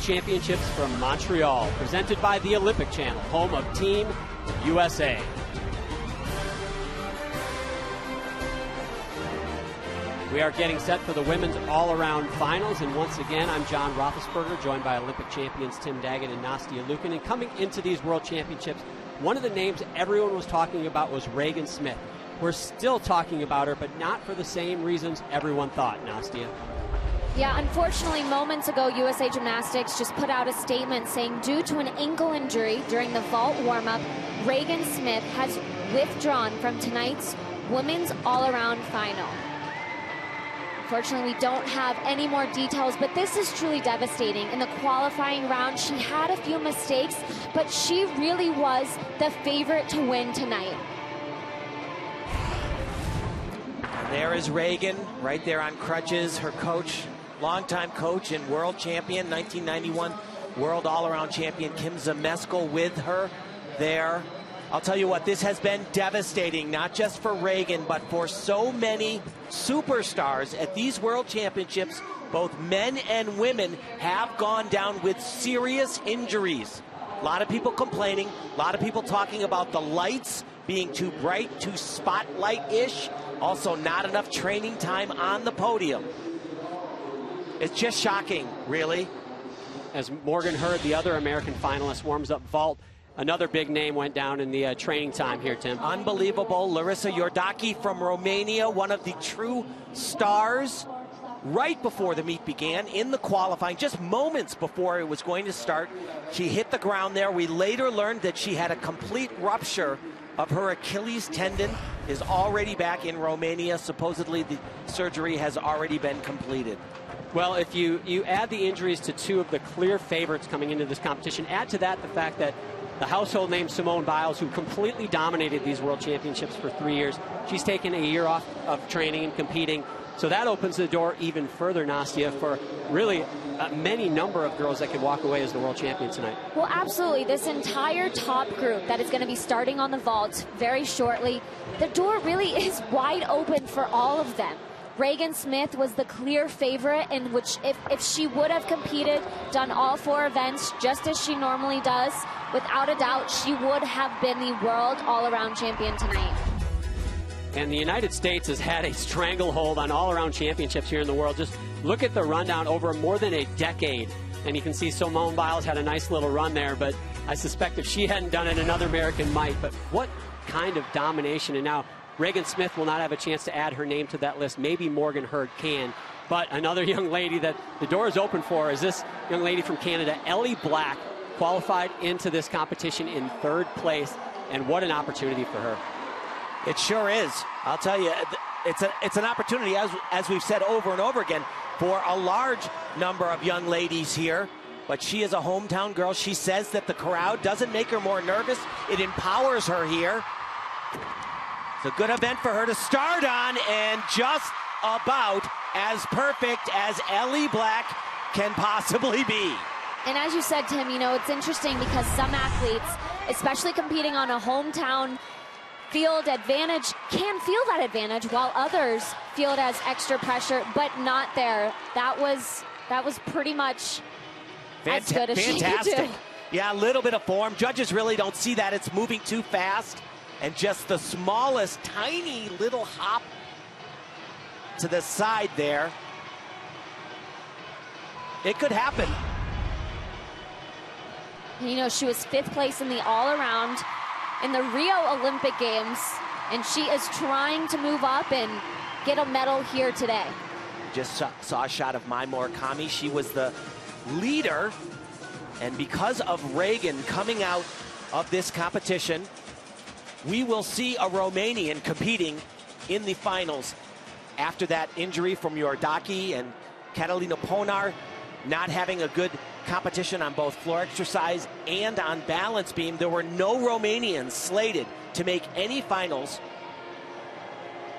Championships from Montreal, presented by the Olympic Channel, home of Team USA. We are getting set for the women's all-around finals, and once again, I'm John Roethlisberger, joined by Olympic champions Tim Daggett and Nastia Liukin. And coming into these World Championships, one of the names everyone was talking about was Regan Smith. We're still talking about her, but not for the same reasons everyone thought, Nastia. Yeah, unfortunately, moments ago, USA Gymnastics just put out a statement saying due to an ankle injury during the vault warm-up, Regan Smith has withdrawn from tonight's women's all-around final. Unfortunately, we don't have any more details, but this is truly devastating. In the qualifying round, she had a few mistakes, but she really was the favorite to win tonight. There is Regan, right there on crutches. Her coach, longtime coach and world champion, 1991 world all-around champion Kim Zmeskal with her there. I'll tell you what, this has been devastating, not just for Regan, but for so many superstars at these world championships. Both men and women have gone down with serious injuries. A lot of people complaining, a lot of people talking about the lights being too bright, too spotlight-ish. Also, not enough training time on the podium. It's just shocking, really. As Morgan Hurd, the other American finalist, warms up vault, another big name went down in the training time here, Tim. Unbelievable. Larissa Iordache from Romania, one of the true stars. Right before the meet began, in the qualifying, just moments before it was going to start, she hit the ground there. We later learned that she had a complete rupture of her Achilles tendon, is already back in Romania. Supposedly the surgery has already been completed. Well, if you add the injuries to two of the clear favorites coming into this competition, add to that the fact that the household name Simone Biles, who completely dominated these World Championships for 3 years, she's taken a year off of training and competing. So that opens the door even further, Nastia, for really many number of girls that could walk away as the world champion tonight. Well, absolutely. This entire top group that is going to be starting on the vault very shortly, the door really is wide open for all of them. Regan Smith was the clear favorite, in which if she would have competed, done all 4 events just as she normally does, without a doubt, she would have been the world all-around champion tonight. And the United States has had a stranglehold on all-around championships here in the world. Just look at the rundown over more than a decade. And you can see Simone Biles had a nice little run there, but I suspect if she hadn't done it, another American might. But what kind of domination. And now Regan Smith will not have a chance to add her name to that list. Maybe Morgan Hurd can. But another young lady that the door is open for is this young lady from Canada, Ellie Black, qualified into this competition in 3rd place. And what an opportunity for her. It sure is. I'll tell you, it's an opportunity, as we've said over and over again, for a large number of young ladies here. But she is a hometown girl. She says that the crowd doesn't make her more nervous. It empowers her here. It's a good event for her to start on, and just about as perfect as Ellie Black can possibly be. And as you said, Tim, you know, it's interesting because some athletes, especially competing on a hometown field advantage, can feel that advantage, while others feel it as extra pressure, but not there. That was pretty much as good as she could do. Yeah, a little bit of form. Judges really don't see that. It's moving too fast, and just the smallest, tiny little hop to the side there. It could happen. You know, she was 5th place in the all-around in the Rio Olympic Games, and she is trying to move up and get a medal here today. Just saw a shot of Mai Murakami. She was the leader, and because of Regan coming out of this competition, we will see a Romanian competing in the finals. After that injury from Iordache and Catalina Ponar not having a good competition on both floor exercise and on balance beam, there were no Romanians slated to make any finals.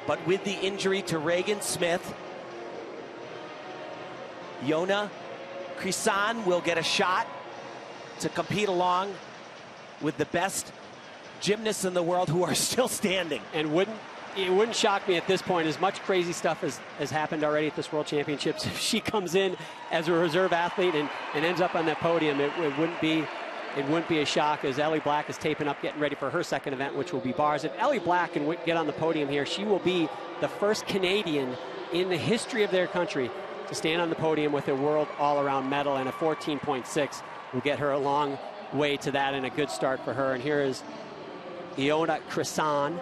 But with the injury to Regan Smith, Iona Crisan will get a shot to compete along with the best gymnasts in the world who are still standing. And wouldn't it wouldn't shock me at this point. As much crazy stuff has happened already at this World Championships. If she comes in as a reserve athlete and ends up on that podium, it wouldn't be a shock, as Ellie Black is taping up, getting ready for her second event, which will be bars. If Ellie Black can get on the podium here, she will be the first Canadian in the history of their country to stand on the podium with a world all-around medal, and a 14.6 will get her a long way to that, and a good start for her. And here is Iona Crisan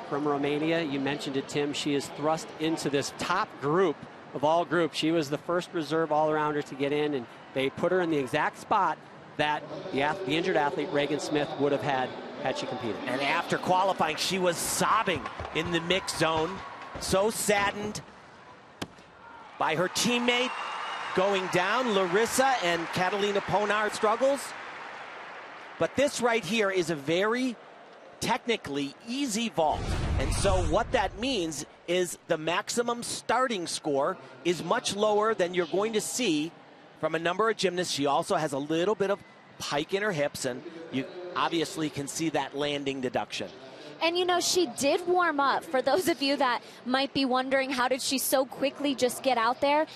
from Romania. You mentioned it, Tim. She is thrust into this top group of all groups. She was the first reserve all-arounder to get in, and they put her in the exact spot that the injured athlete Regan Smith would have had she competed. And after qualifying, she was sobbing in the mix zone, so saddened by her teammate going down. Larissa and Catalina Ponar struggles. But this right here is a very technically easy vault. And so what that means is the maximum starting score is much lower than you're going to see from a number of gymnasts. She also has a little bit of pike in her hips, and you obviously can see that landing deduction. And you know, she did warm up. For those of you that might be wondering, how did she so quickly just get out there?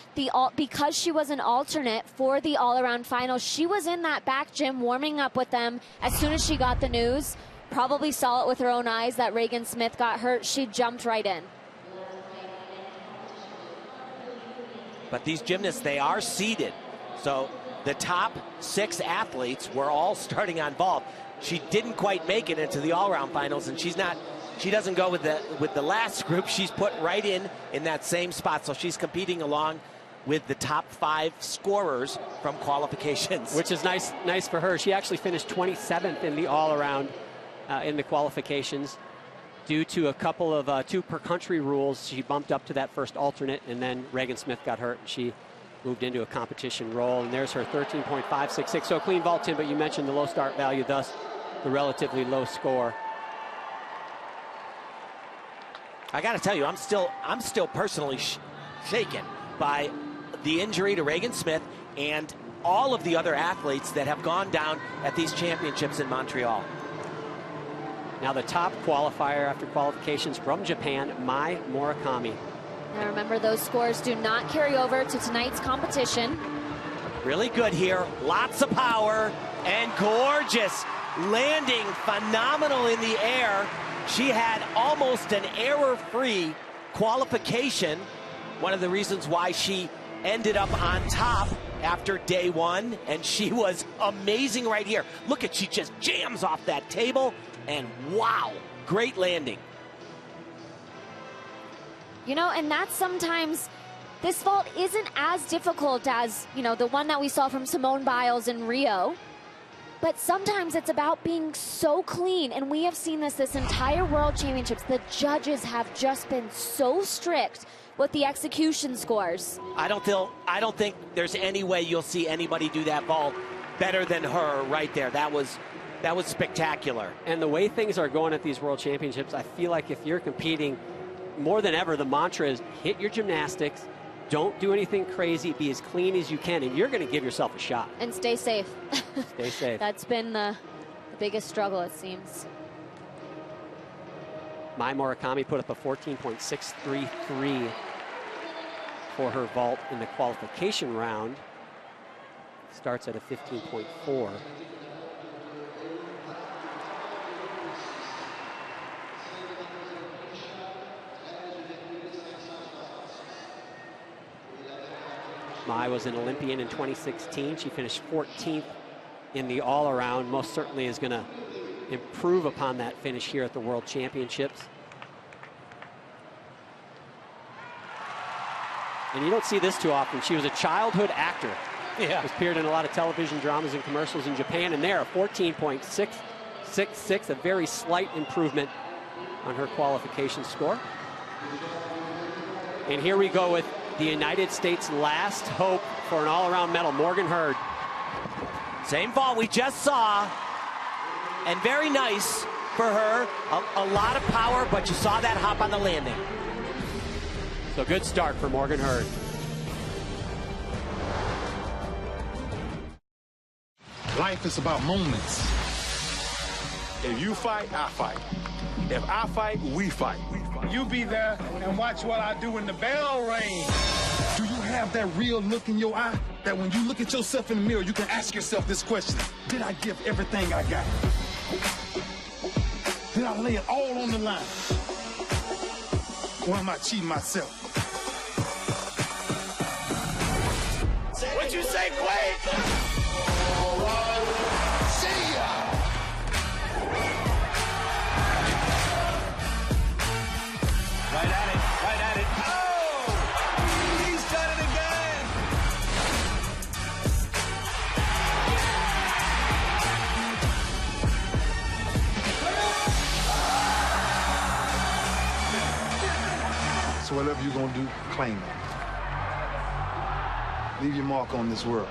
Because she was an alternate for the all-around final, she was in that back gym warming up with them. As soon as she got the news, probably saw it with her own eyes that Regan Smith got hurt, she jumped right in. But these gymnasts, they are seeded. So the top 6 athletes were all starting on vault. She didn't quite make it into the all-around finals, and she doesn't go with the last group. She's put right in that same spot. So she's competing along with the top 5 scorers from qualifications. Which is nice for her. She actually finished 27th in the all-around in the qualifications. Due to a couple of 2 per country rules, she bumped up to that first alternate, and then Regan Smith got hurt, and she moved into a competition role. And there's her 13.566. So clean vault, Tim, but you mentioned the low start value, thus the relatively low score. I got to tell you, I'm still personally shaken by the injury to Regan Smith and all of the other athletes that have gone down at these championships in Montreal. Now the top qualifier after qualifications from Japan, Mai Murakami. Now remember, those scores do not carry over to tonight's competition. Really good here, lots of power, and gorgeous landing, phenomenal in the air. She had almost an error-free qualification. One of the reasons why she ended up on top after day 1, and she was amazing right here. Look at, she just jams off that table, and wow, great landing. You know, and that's sometimes, this vault isn't as difficult as, you know, the one that we saw from Simone Biles in Rio. But sometimes it's about being so clean, and we have seen this entire World Championships. The judges have just been so strict with the execution scores. I don't think there's any way you'll see anybody do that vault better than her right there. That was spectacular. And the way things are going at these World Championships, I feel like if you're competing, more than ever, the mantra is hit your gymnastics, don't do anything crazy, be as clean as you can, and you're going to give yourself a shot. And stay safe. Stay safe. That's been the biggest struggle, it seems. Mai Murakami put up a 14.633 for her vault in the qualification round. Starts at a 15.4. Mai was an Olympian in 2016. She finished 14th in the all-around. Most certainly is going to improve upon that finish here at the World Championships. And you don't see this too often. She was a childhood actor. Yeah. Appeared in a lot of television dramas and commercials in Japan, and there, a 14.666, a very slight improvement on her qualification score. And here we go with the United States' last hope for an all-around medal, Morgan Hurd. Same vault we just saw, and very nice for her. A lot of power, but you saw that hop on the landing. So good start for Morgan Hurd. Life is about moments. If you fight, I fight. If I fight, we fight. You be there and watch what I do when the bell rings. Do you have that real look in your eye that when you look at yourself in the mirror, you can ask yourself this question: did I give everything I got? Did I lay it all on the line? Or am I cheating myself? What you say, Quake? See ya! Right at it. Oh! He's done it again! So whatever you're gonna do, claim it. Leave your mark on this world.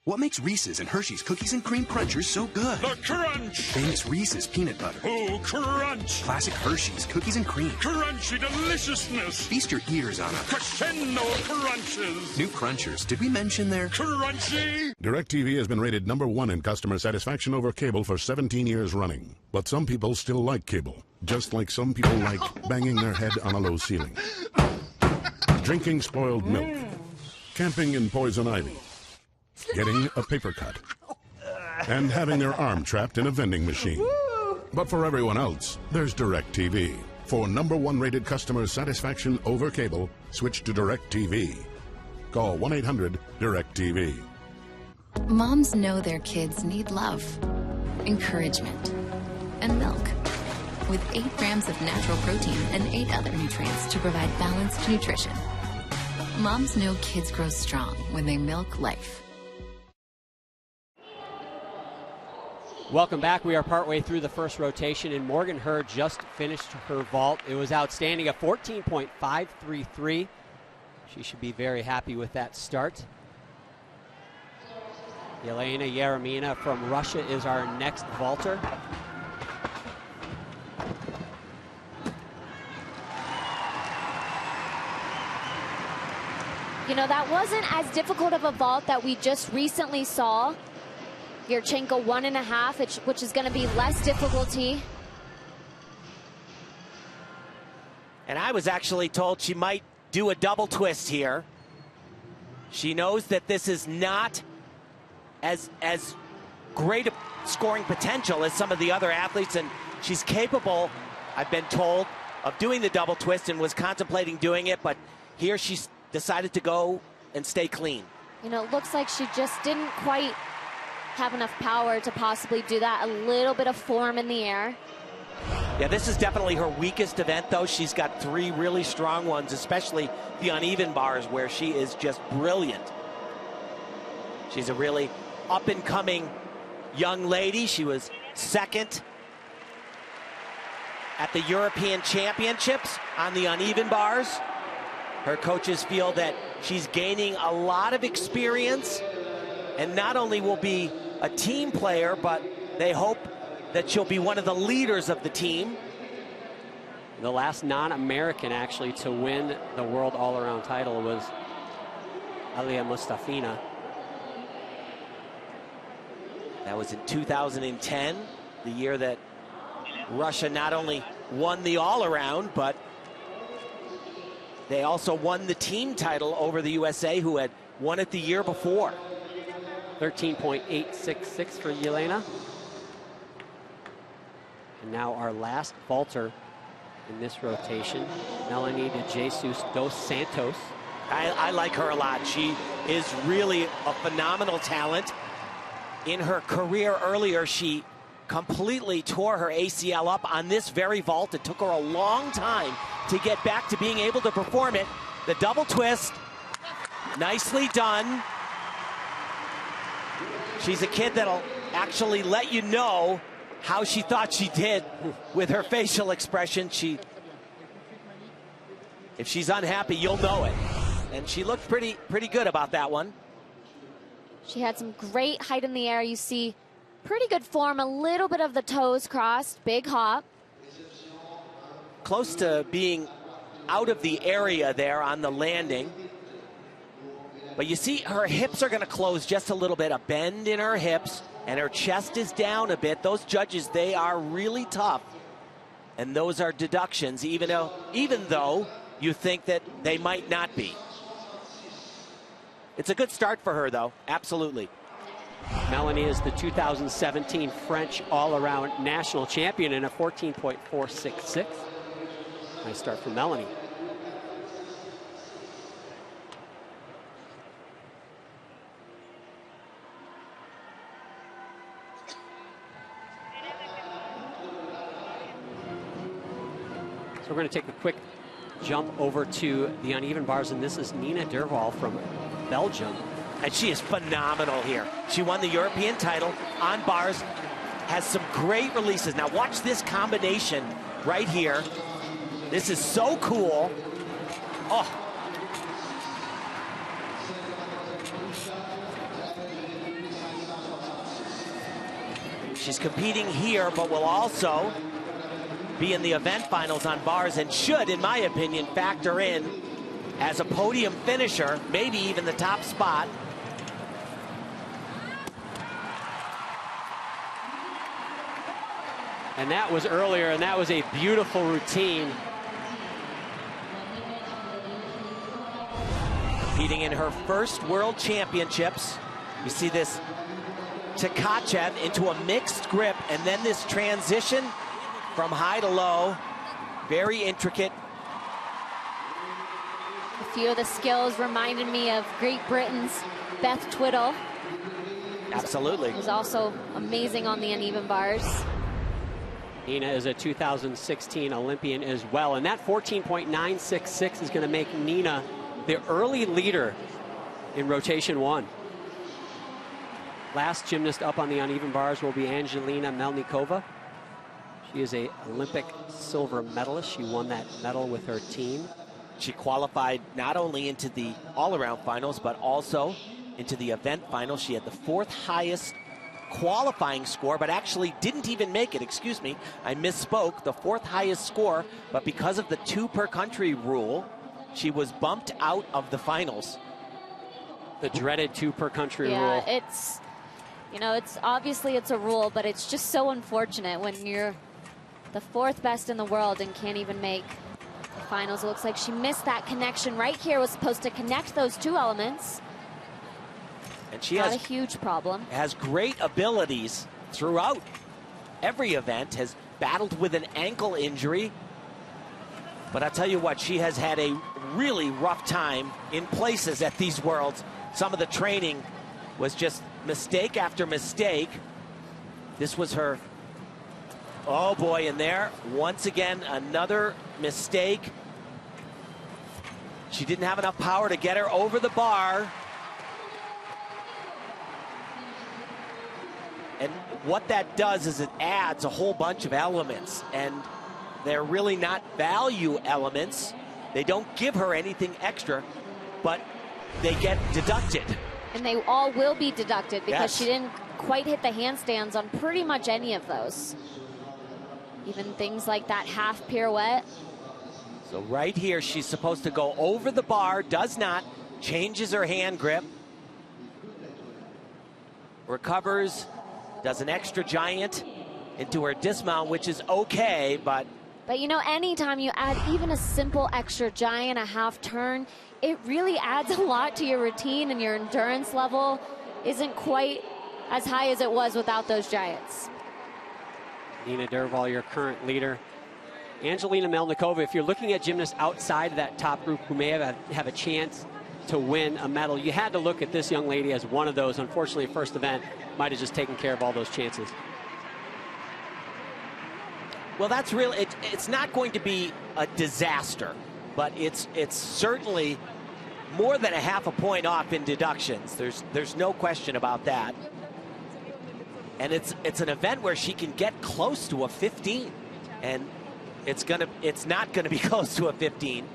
What makes Reese's and Hershey's Cookies and Cream Crunchers so good? The crunch! Famous Reese's Peanut Butter. Oh, crunch! Classic Hershey's Cookies and Cream. Crunchy deliciousness! Feast your ears on a crescendo crunches! New Crunchers. Did we mention they're crunchy? DirecTV has been rated #1 in customer satisfaction over cable for 17 years running. But some people still like cable, just like some people like banging their head on a low ceiling, drinking spoiled milk, camping in poison ivy, getting a paper cut, and having their arm trapped in a vending machine. But for everyone else, there's DirecTV. For #1 rated customer satisfaction over cable, switch to DirecTV. Call 1-800-DirecTV. Moms know their kids need love, encouragement, and milk. With 8 grams of natural protein and 8 other nutrients to provide balanced nutrition. Moms know kids grow strong when they milk life. Welcome back. We are partway through the first rotation, and Morgan Hurd just finished her vault. It was outstanding, a 14.533. She should be very happy with that start. Yelena Yeremina from Russia is our next vaulter. You know, that wasn't as difficult of a vault that we just recently saw. Yurchenko 1.5, which is going to be less difficulty. And I was actually told she might do a double twist here. She knows that this is not as great a scoring potential as some of the other athletes, and she's capable, I've been told, of doing the double twist and was contemplating doing it, but here she's decided to go and stay clean. You know, it looks like she just didn't quite have enough power to possibly do that. A little bit of form in the air. Yeah, this is definitely her weakest event, though. She's got 3 really strong ones, especially the uneven bars, where she is just brilliant. She's a really up-and-coming young lady. She was second at the European Championships on the uneven bars. Her coaches feel that she's gaining a lot of experience, and not only will be a team player, but they hope that she'll be one of the leaders of the team. The last non-American actually to win the world all-around title was Alia Mustafina. That was in 2010, the year that Russia not only won the all-around, but they also won the team title over the USA, who had won it the year before. 13.866 for Yelena. And now our last vaulter in this rotation, Melanie de Jesus dos Santos. I like her a lot. She is really a phenomenal talent. In her career earlier, she completely tore her ACL up on this very vault. It took her a long time to get back to being able to perform it. The double twist, nicely done. She's a kid that'll actually let you know how she thought she did with her facial expression. If she's unhappy, you'll know it. And she looked pretty good about that one. She had some great height in the air. You see pretty good form, a little bit of the toes crossed, big hop. Close to being out of the area there on the landing. But you see her hips are going to close just a little bit, a bend in her hips. and her chest is down a bit. Those judges, they are really tough. And those are deductions, even though you think that they might not be. It's a good start for her, though. Absolutely. Melanie is the 2017 French all-around national champion in a 14.466. Nice start for Melanie. So we're going to take a quick jump over to the uneven bars, and this is Nina Derval from Belgium. And she is phenomenal here. She won the European title on bars, has some great releases. Now watch this combination right here. This is so cool. Oh. She's competing here, but will also be in the event finals on bars and should, in my opinion, factor in as a podium finisher, maybe even the top spot. And that was earlier, and that was a beautiful routine. Competing in her first World Championships. You see this Tkachev into a mixed grip, and then this transition from high to low. Very intricate. A few of the skills reminded me of Great Britain's Beth Twiddle. Absolutely. Who's also amazing on the uneven bars. Nina is a 2016 Olympian as well, and that 14.966 is going to make Nina the early leader in rotation 1. Last gymnast up on the uneven bars will be Angelina Melnikova. She is an Olympic silver medalist. She won that medal with her team. She qualified not only into the all-around finals, but also into the event finals. She had the 4th highest qualifying score, but actually didn't even make it. Excuse me, I misspoke. The 4th highest score, but because of the 2 per country rule, she was bumped out of the finals. The dreaded 2 per country rule. Yeah, it's, you know, it's obviously it's a rule, but it's just so unfortunate when you're the 4th best in the world and can't even make the finals. It looks like she missed that connection right here. Was supposed to connect those 2 elements. And she Not has a huge problem. Has great abilities throughout every event, has battled with an ankle injury. But I'll tell you what, she has had a really rough time in places at these Worlds. Some of the training was just mistake after mistake. This was her, oh boy, in there, once again, another mistake. She didn't have enough power to get her over the bar. And what that does is it adds a whole bunch of elements, and they're really not value elements. They don't give her anything extra, but they get deducted. And they all will be deducted because Yes. she didn't quite hit the handstands on pretty much any of those. Even things like that half pirouette. So right here, she's supposed to go over the bar, does not, changes her hand grip, recovers, does an extra giant into her dismount, which is okay, but you know, anytime you add even a simple extra giant, a half turn, it really adds a lot to your routine, and your endurance level isn't quite as high as it was without those giants. Nina Derval, your current leader. Angelina Melnikova, if you're looking at gymnasts outside of that top group who may have a chance to win a medal, you had to look at this young lady as one of those. Unfortunately, first event might have just taken care of all those chances. well, that's really, it's not going to be a disaster, but it's certainly more than a half a point off in deductions. There's no question about that. And it's an event where she can get close to a 15, and it's not gonna be close to a 15.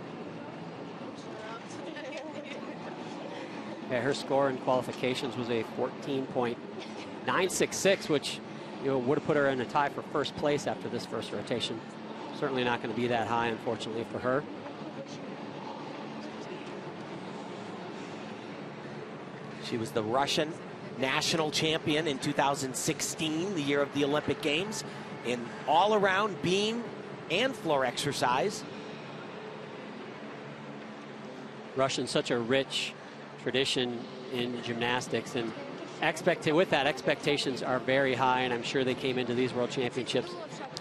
Yeah, her score in qualifications was a 14.966, which would have put her in a tie for first place after this first rotation. Certainly not going to be that high, unfortunately, for her. She was the Russian national champion in 2016, the year of the Olympic Games, in all-around beam and floor exercise. Russian, such a rich tradition in gymnastics, and with that, expectations are very high, and I'm sure they came into these World Championships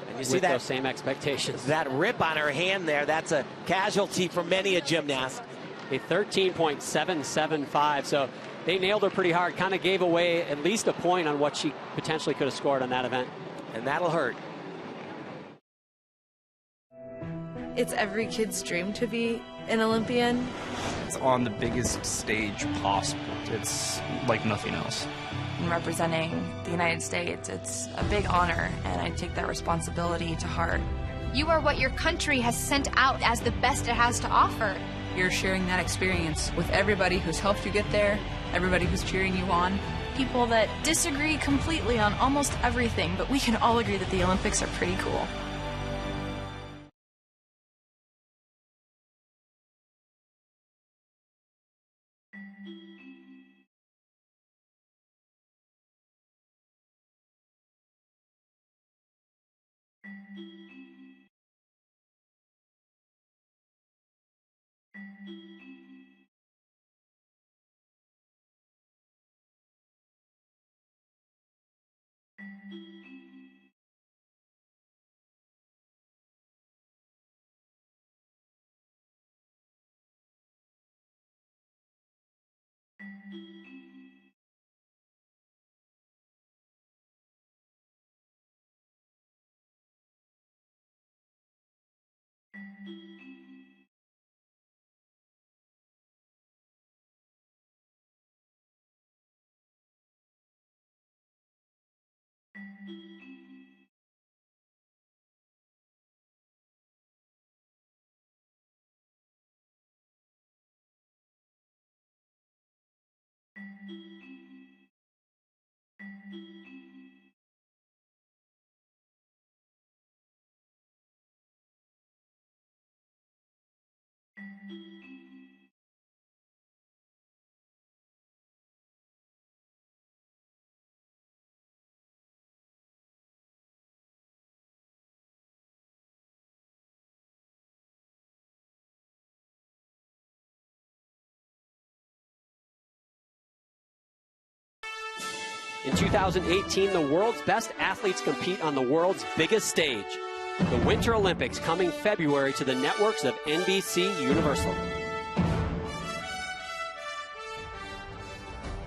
and you see with that, those same expectations. That rip on her hand there, that's a casualty for many a gymnast. A 13.775, so they nailed her pretty hard, kind of gave away at least a point on what she potentially could have scored on that event. And that'll hurt. It's every kid's dream to be an Olympian. It's on the biggest stage possible. It's like nothing else. In representing the United States, it's a big honor, and I take that responsibility to heart. You are what your country has sent out as the best it has to offer. You're sharing that experience with everybody who's helped you get there, everybody who's cheering you on. People that disagree completely on almost everything, but we can all agree that the Olympics are pretty cool. In 2018, the world's best athletes compete on the world's biggest stage. The Winter Olympics coming February to the networks of NBC Universal.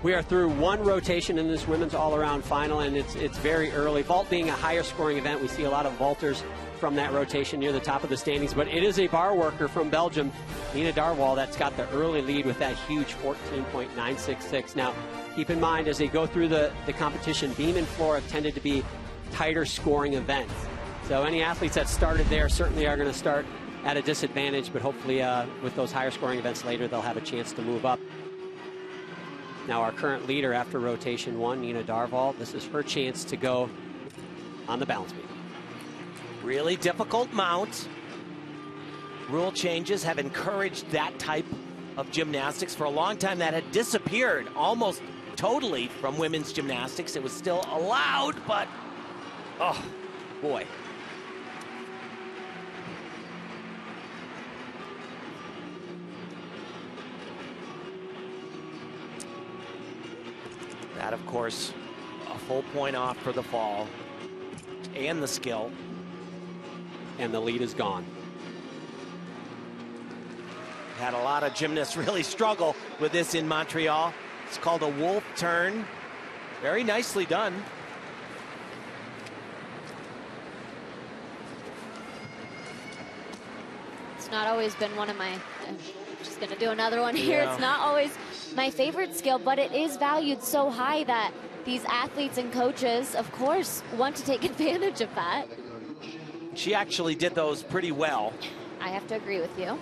We are through one rotation in this women's all-around final, and it's very early. Vault being a higher scoring event, we see a lot of vaulters from that rotation near the top of the standings, but it is a bar worker from Belgium, Nina Darwal, that's got the early lead with that huge 14.966. Now, keep in mind, as they go through the competition, beam and floor have tended to be tighter scoring events. So any athletes that started there certainly are going to start at a disadvantage, but hopefully with those higher scoring events later, they'll have a chance to move up. Now our current leader after rotation one, Nina Darwal, this is her chance to go on the balance beam. Really difficult mount. Rule changes have encouraged that type of gymnastics. For a long time, that had disappeared almost totally from women's gymnastics. It was still allowed, but oh boy. That, of course, a full point off for the fall and the skill. And the lead is gone. Had a lot of gymnasts really struggle with this in Montreal. It's called a wolf turn. Very nicely done. It's not always been one of my, I'm just gonna do another one here. Yeah. It's not always my favorite skill, but it is valued so high that these athletes and coaches, of course, want to take advantage of that. She actually did those pretty well. I have to agree with you.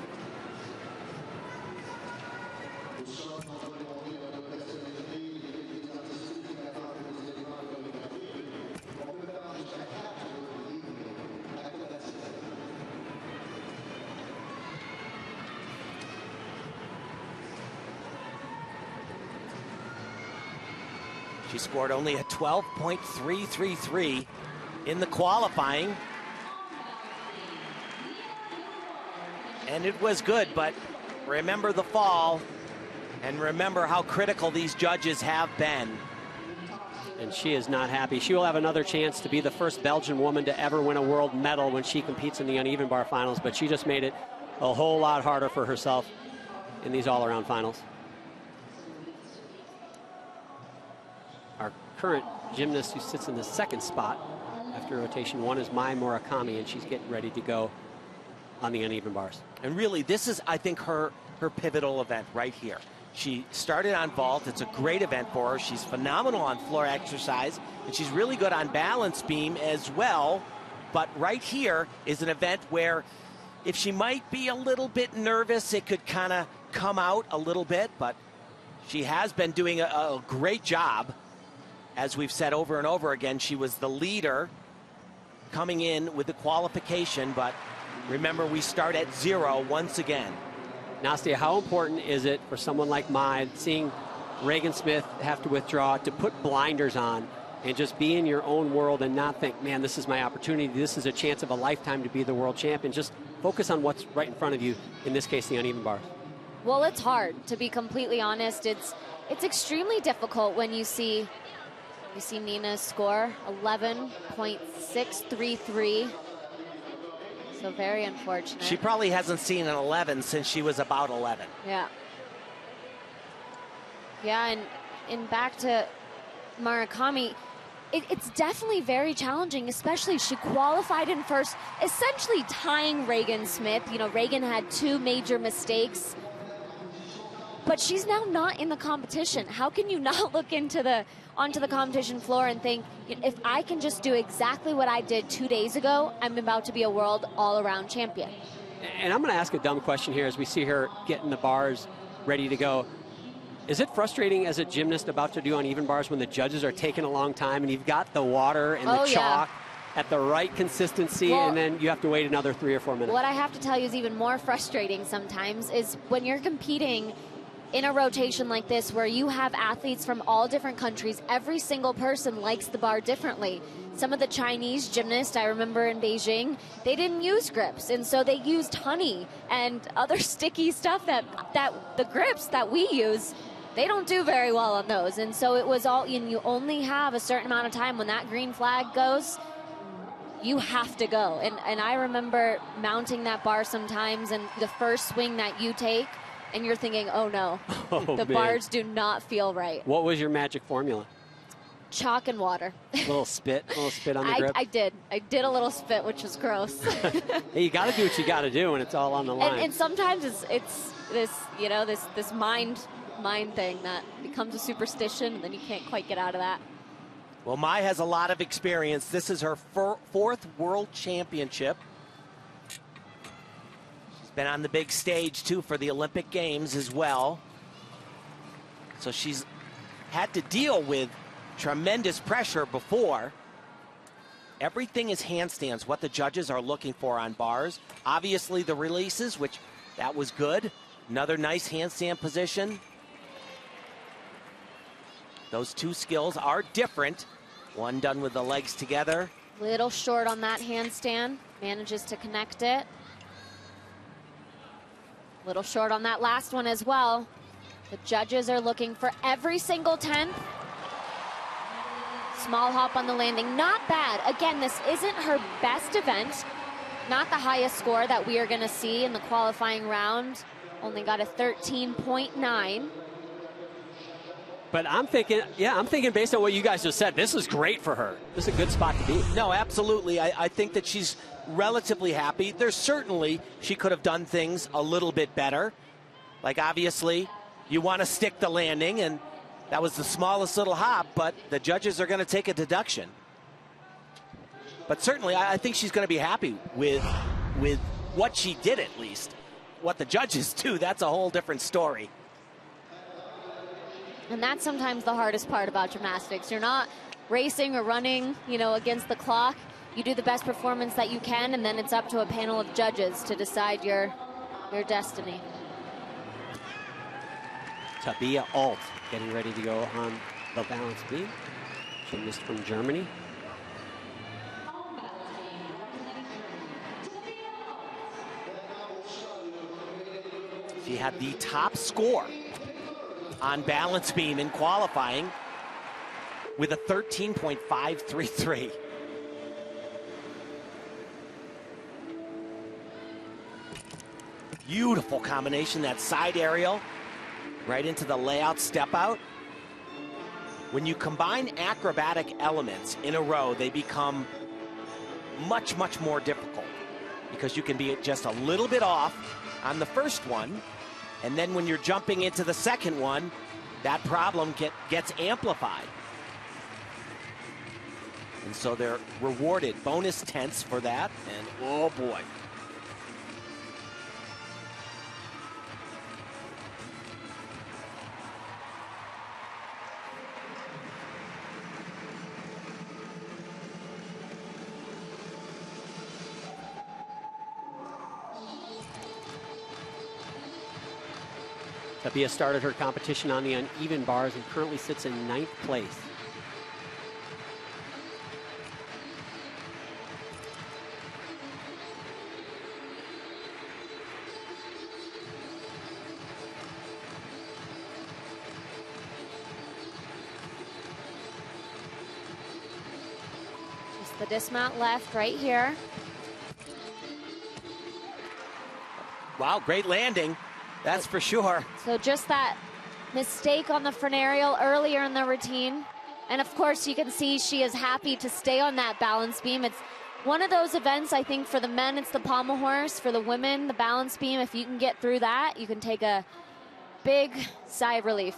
She scored only a 12.333 in the qualifying. And it was good, but remember the fall and remember how critical these judges have been. And she is not happy. She will have another chance to be the first Belgian woman to ever win a world medal when she competes in the uneven bar finals, but she just made it a whole lot harder for herself in these all-around finals. Our current gymnast who sits in the second spot after rotation 1 is Mai Murakami, and she's getting ready to go on the uneven bars. And really, this is, I think, her pivotal event right here. She started on vault. It's a great event for her. She's phenomenal on floor exercise, and she's really good on balance beam as well. But right here is an event where if she might be a little bit nervous, it could kind of come out a little bit, but she has been doing a great job. As we've said over and over again, she was the leader coming in with the qualification, but remember, we start at 0 once again. Nastia, how important is it for someone like Mai, seeing Regan Smith have to withdraw, to put blinders on and just be in your own world and not think, man, this is my opportunity, this is a chance of a lifetime to be the world champion. Just focus on what's right in front of you, in this case, the uneven bars. Well, it's hard, to be completely honest. It's extremely difficult when you see Nina score 11.633. So very unfortunate. She probably hasn't seen an 11 since she was about 11. Yeah. Yeah, and back to Murakami, it's definitely very challenging, especially she qualified in first, essentially tying Regan Smith. You know, Regan had 2 major mistakes, but she's now not in the competition. How can you not look onto the competition floor and think, if I can just do exactly what I did 2 days ago, I'm about to be a world all-around champion. And I'm going to ask a dumb question here as we see her getting the bars ready to go. Is it frustrating as a gymnast about to do uneven bars when the judges are taking a long time and you've got the water and the chalk at the right consistency, and then you have to wait another 3 or 4 minutes? What I have to tell you is even more frustrating sometimes is when you're competing in a rotation like this where you have athletes from all different countries. Every single person likes the bar differently. Some of the Chinese gymnasts, I remember in Beijing, they didn't use grips, and so they used honey and other sticky stuff that the grips that we use, they don't do very well on those. And so it was all, you only have a certain amount of time. When that green flag goes, you have to go. And I remember mounting that bar sometimes, and the first swing that you take, and you're thinking, oh no, the bars do not feel right. What was your magic formula? Chalk and water. A little spit on the grip? I did a little spit, which was gross. Hey, you got to do what you got to do when it's all on the line. And sometimes it's this, this mind thing that becomes a superstition, and then you can't quite get out of that. Well, Mai has a lot of experience. This is her 4th world championship. Been on the big stage too for the Olympic Games as well. So she's had to deal with tremendous pressure before. Everything is handstands, what the judges are looking for on bars. Obviously the releases, which that was good. Another nice handstand position. Those 2 skills are different. One done with the legs together. Little short on that handstand, manages to connect it. Little short on that last one as well. The judges are looking for every single 10th. Small hop on the landing, not bad. Again, this isn't her best event. Not the highest score that we are gonna see in the qualifying round. Only got a 13.9. But I'm thinking based on what you guys just said, this is great for her. This is a good spot to be. No, absolutely. I think that she's relatively happy. There's certainly, she could have done things a little bit better. Like, obviously, you want to stick the landing, and that was the smallest little hop, but the judges are going to take a deduction. But certainly, I think she's going to be happy with what she did, at least. What the judges do, that's a whole different story. And that's sometimes the hardest part about gymnastics. You're not racing or running, against the clock. You do the best performance that you can, and then it's up to a panel of judges to decide your destiny. Tabia Alt getting ready to go on The balance beam. Gymnast from Germany. She had the top score on balance beam in qualifying with a 13.533. Beautiful combination, that side aerial right into the layout step out. When you combine acrobatic elements in a row, they become much, much more difficult because you can be just a little bit off on the first one, and then when you're jumping into the second one, that problem gets amplified. And so they're rewarded bonus tenths for that, and oh boy. Tabia started her competition on the uneven bars and currently sits in 9th place. Just the dismount left right here. Wow, great landing. That's for sure. So just that mistake on the front aerial earlier in the routine. And of course you can see she is happy to stay on that balance beam. It's one of those events, I think for the men it's the pommel horse, for the women the balance beam. If you can get through that, you can take a big sigh of relief.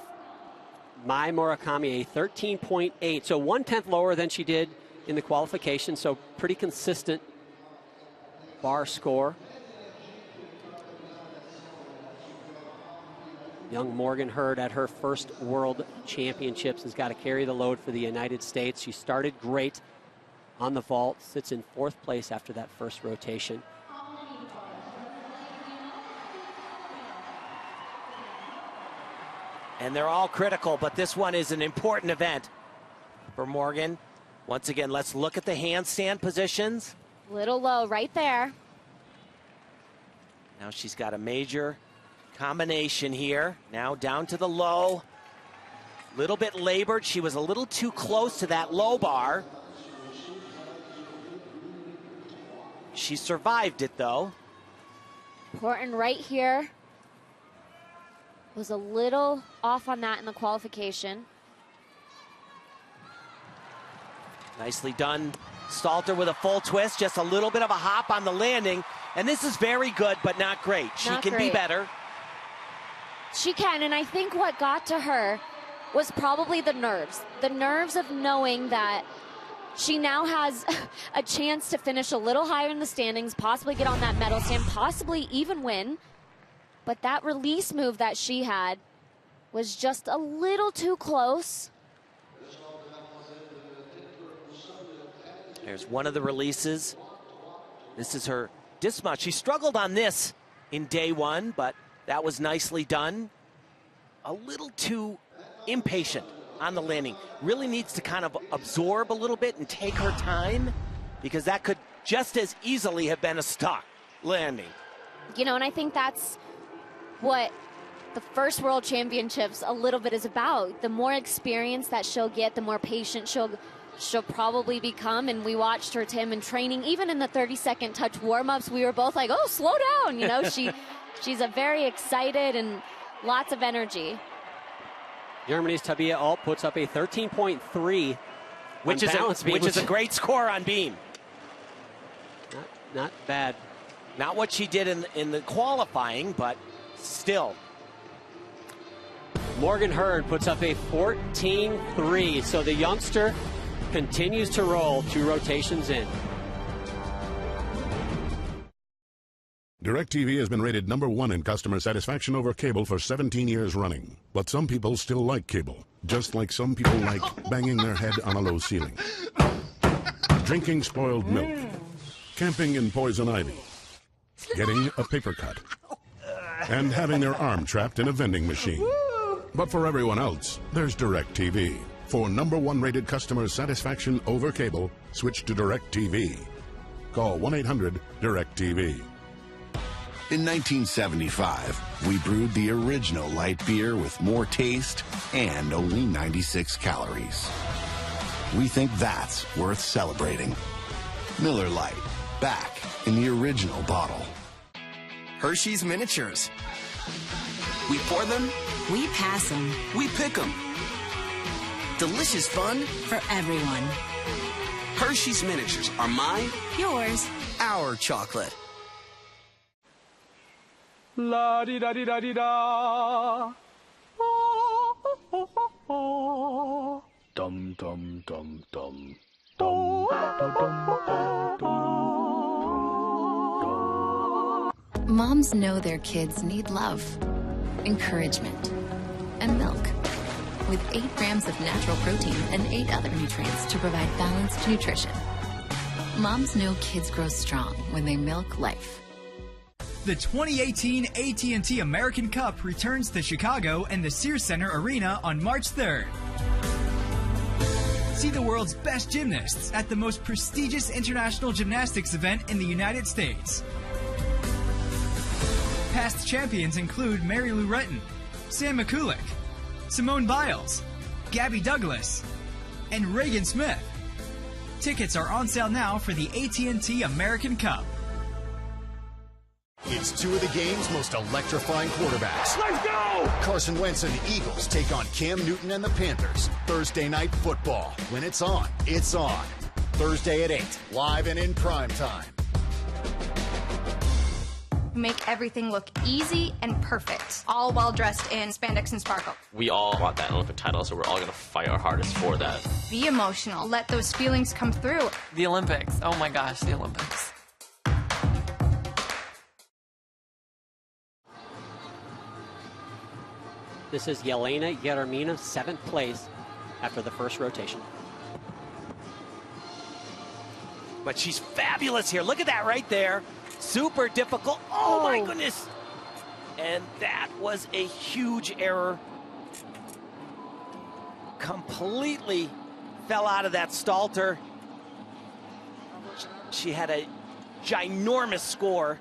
Mai Murakami, a 13.8, so 1/10 lower than she did in the qualification, so pretty consistent bar score. Young Morgan Hurd at her first World Championships has got to carry the load for the United States. She started great on the vault, sits in 4th place after that first rotation. And they're all critical, but this one is an important event for Morgan. Once again, let's look at the handstand positions. Little low right there. Now she's got a major combination here. Now down to the low. Little bit labored. She was a little too close to that low bar. She survived it though. Important right here. Was a little off on that in the qualification. Nicely done. Stalter with a full twist. Just a little bit of a hop on the landing. And this is very good, but not great. She can be better. She can, and I think what got to her was probably the nerves. The nerves of knowing that she now has a chance to finish a little higher in the standings, possibly get on that medal stand, possibly even win. But that release move that she had was just a little too close. There's one of the releases. This is her dismount. She struggled on this in day one, but that was nicely done. A little too impatient on the landing. Really needs to kind of absorb a little bit and take her time, because that could just as easily have been a stock landing. You know, and I think that's what the first World Championships a little bit is about. The more experience that she'll get, the more patient she'll probably become. And we watched her, Tim, in training, even in the 30-second touch warm-ups, we were both like, oh, slow down. You know, she's a very excited and lots of energy. Germany's Tabia Alt puts up a 13.3, which is a great score on beam. Not bad. Not what she did in the qualifying, but still. Morgan Hurd puts up a 14.3, so the youngster continues to roll 2 rotations in. DirecTV has been rated #1 in customer satisfaction over cable for 17 years running. But some people still like cable, just like some people like banging their head on a low ceiling, drinking spoiled milk, camping in poison ivy, getting a paper cut, and having their arm trapped in a vending machine. But for everyone else, there's DirecTV. For #1 rated customer satisfaction over cable, switch to DirecTV. Call 1-800-DirecTV. In 1975, we brewed the original light beer with more taste and only 96 calories. We think that's worth celebrating. Miller Lite, back in the original bottle. Hershey's Miniatures. We pour them. We pass them. We pick them. Delicious fun for everyone. Hershey's Miniatures are mine, yours, our chocolate. La di da di da di da. Dum dum dum dum. Dum dum dum. Moms know their kids need love, encouragement, and milk. With 8 grams of natural protein and 8 other nutrients to provide balanced nutrition. Moms know kids grow strong when they milk life. The 2018 AT&T American Cup returns to Chicago and the Sears Center Arena on March 3rd. See the world's best gymnasts at the most prestigious international gymnastics event in the United States. Past champions include Mary Lou Retton, Sam McCulloch, Simone Biles, Gabby Douglas, and Reagan Smith. Tickets are on sale now for the AT&T American Cup. It's 2 of the game's most electrifying quarterbacks. Let's go! Carson Wentz and the Eagles take on Cam Newton and the Panthers. Thursday night football. When it's on, it's on. Thursday at 8, live and in prime time. Make everything look easy and perfect, all while dressed in spandex and sparkle. We all want that Olympic title, so we're all going to fight our hardest for that. Be emotional. Let those feelings come through. The Olympics. Oh my gosh, the Olympics. This is Yelena Yeremina, 7th place after the first rotation. But she's fabulous here. Look at that right there. Super difficult. Oh my goodness. And that was a huge error. Completely fell out of that stalter. She had a ginormous score.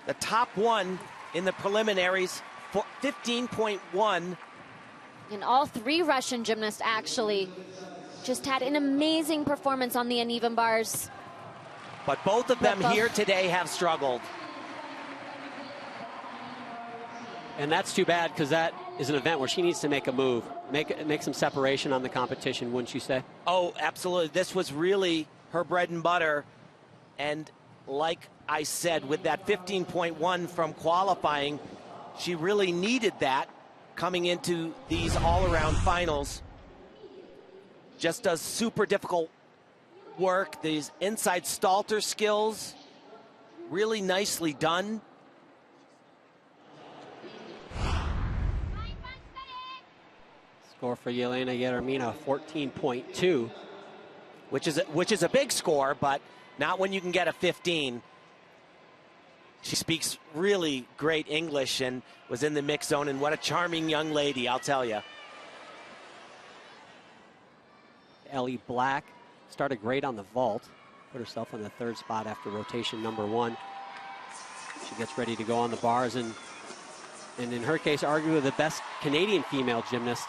The top one in the preliminaries, 15.1. And all 3 Russian gymnasts actually just had an amazing performance on the uneven bars. But both of them here today have struggled. And that's too bad, because that is an event where she needs to make a move, make some separation on the competition, wouldn't you say? Oh, absolutely. This was really her bread and butter. And like I said, with that 15.1 from qualifying, she really needed that coming into these all-around finals. Just does super difficult work. These inside stalter skills, really nicely done. Score for Yelena Yeremina, 14.2. Which is a big score, but not when you can get a 15. She speaks really great English and was in the mix zone, and what a charming young lady, I'll tell you. Ellie Black started great on the vault, put herself in the 3rd spot after rotation #1. She gets ready to go on the bars, and in her case, arguably the best Canadian female gymnast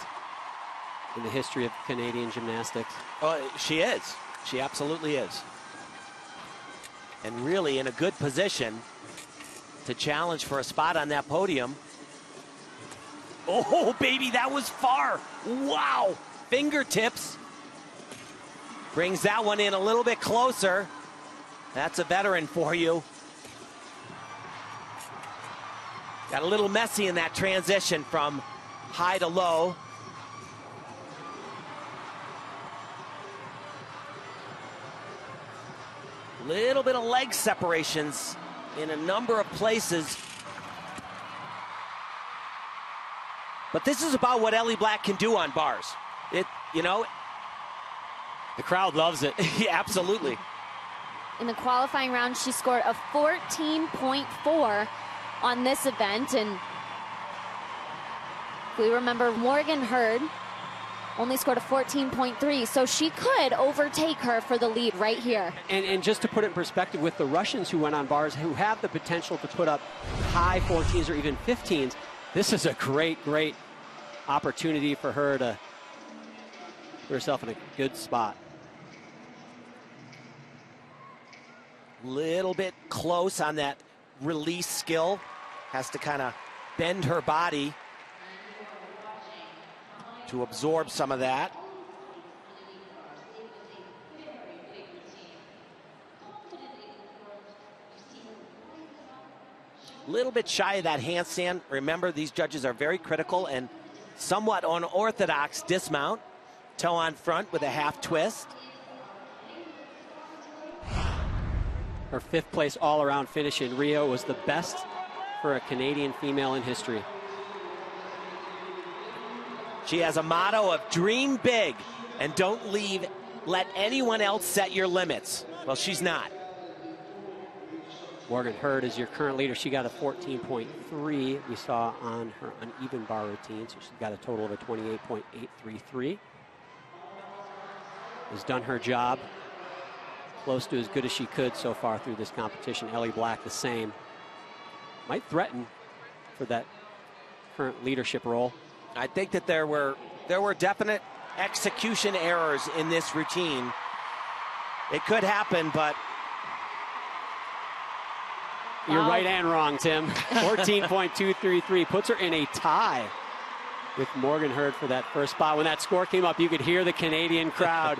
in the history of Canadian gymnastics. Oh, she is. She absolutely is. And really in a good position to challenge for a spot on that podium. Oh, baby, that was far. Wow. Fingertips. Brings that one in a little bit closer. That's a veteran for you. Got a little messy in that transition from high to low. Little bit of leg separations in a number of places. But this is about what Ellie Black can do on bars. The crowd loves it. Yeah, absolutely. In the qualifying round, she scored a 14.4 on this event. And if we remember Morgan Hurd, only scored a 14.3, so she could overtake her for the lead right here. And just to put it in perspective, with the Russians who went on bars, who have the potential to put up high 14s or even 15s, this is a great, great opportunity for her to put herself in a good spot. Little bit close on that release skill. Has to kind of bend her body to absorb some of that. Little bit shy of that handstand. Remember, these judges are very critical and somewhat unorthodox dismount. Toe on front with a half twist. Her 5th place all-around finish in Rio was the best for a Canadian female in history. She has a motto of dream big and don't let anyone else set your limits. Well, she's not. Morgan Hurd is your current leader. She got a 14.3 we saw on her uneven bar routine, so she's got a total of a 28.833. Has done her job close to as good as she could so far through this competition. Ellie Black the same. Might threaten for that current leadership role. I think that there were definite execution errors in this routine. It could happen, but you're right and wrong, Tim. 14.233 puts her in a tie with Morgan Hurd for that first spot. When that score came up, you could hear the Canadian crowd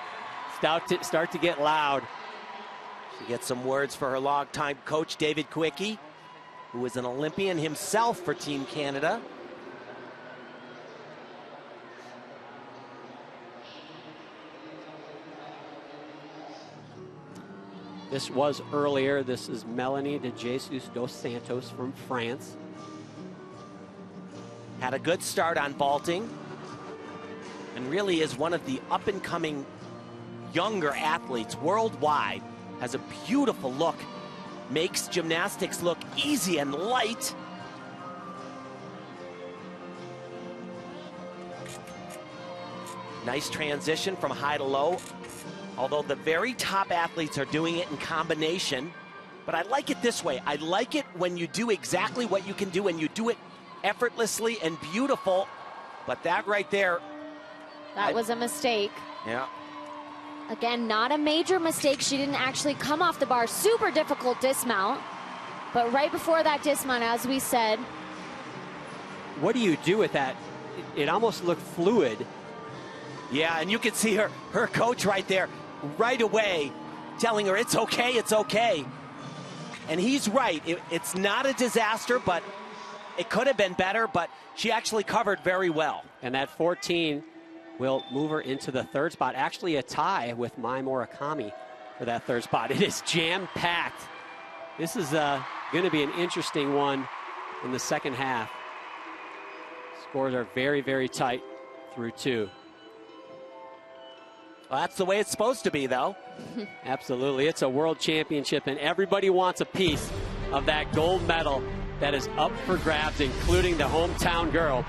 start to get loud. She gets some words for her longtime coach, David Kwiecki, who was an Olympian himself for Team Canada. This was earlier. This is Melanie de Jesus dos Santos from France. Had a good start on vaulting and really is one of the up-and-coming younger athletes worldwide. Has a beautiful look, makes gymnastics look easy and light. Nice transition from high to low. Although the very top athletes are doing it in combination. But I like it this way. I like it when you do exactly what you can do and you do it effortlessly and beautiful. But that right there. That was a mistake. Yeah. Again, not a major mistake. She didn't actually come off the bar. Super difficult dismount. But right before that dismount, as we said. What do you do with that? It almost looked fluid. Yeah, and you can see her coach right there, right away, telling her it's okay, it's okay. And he's right. It's not a disaster, but it could have been better, but she actually covered very well. And that 14 will move her into the 3rd spot. Actually a tie with Mai Murakami for that 3rd spot. It is jam-packed. This is going to be an interesting one in the second half. Scores are very, very tight through 2. Well, that's the way it's supposed to be, though. Absolutely. It's a world championship, and everybody wants a piece of that gold medal that is up for grabs, including the hometown girl,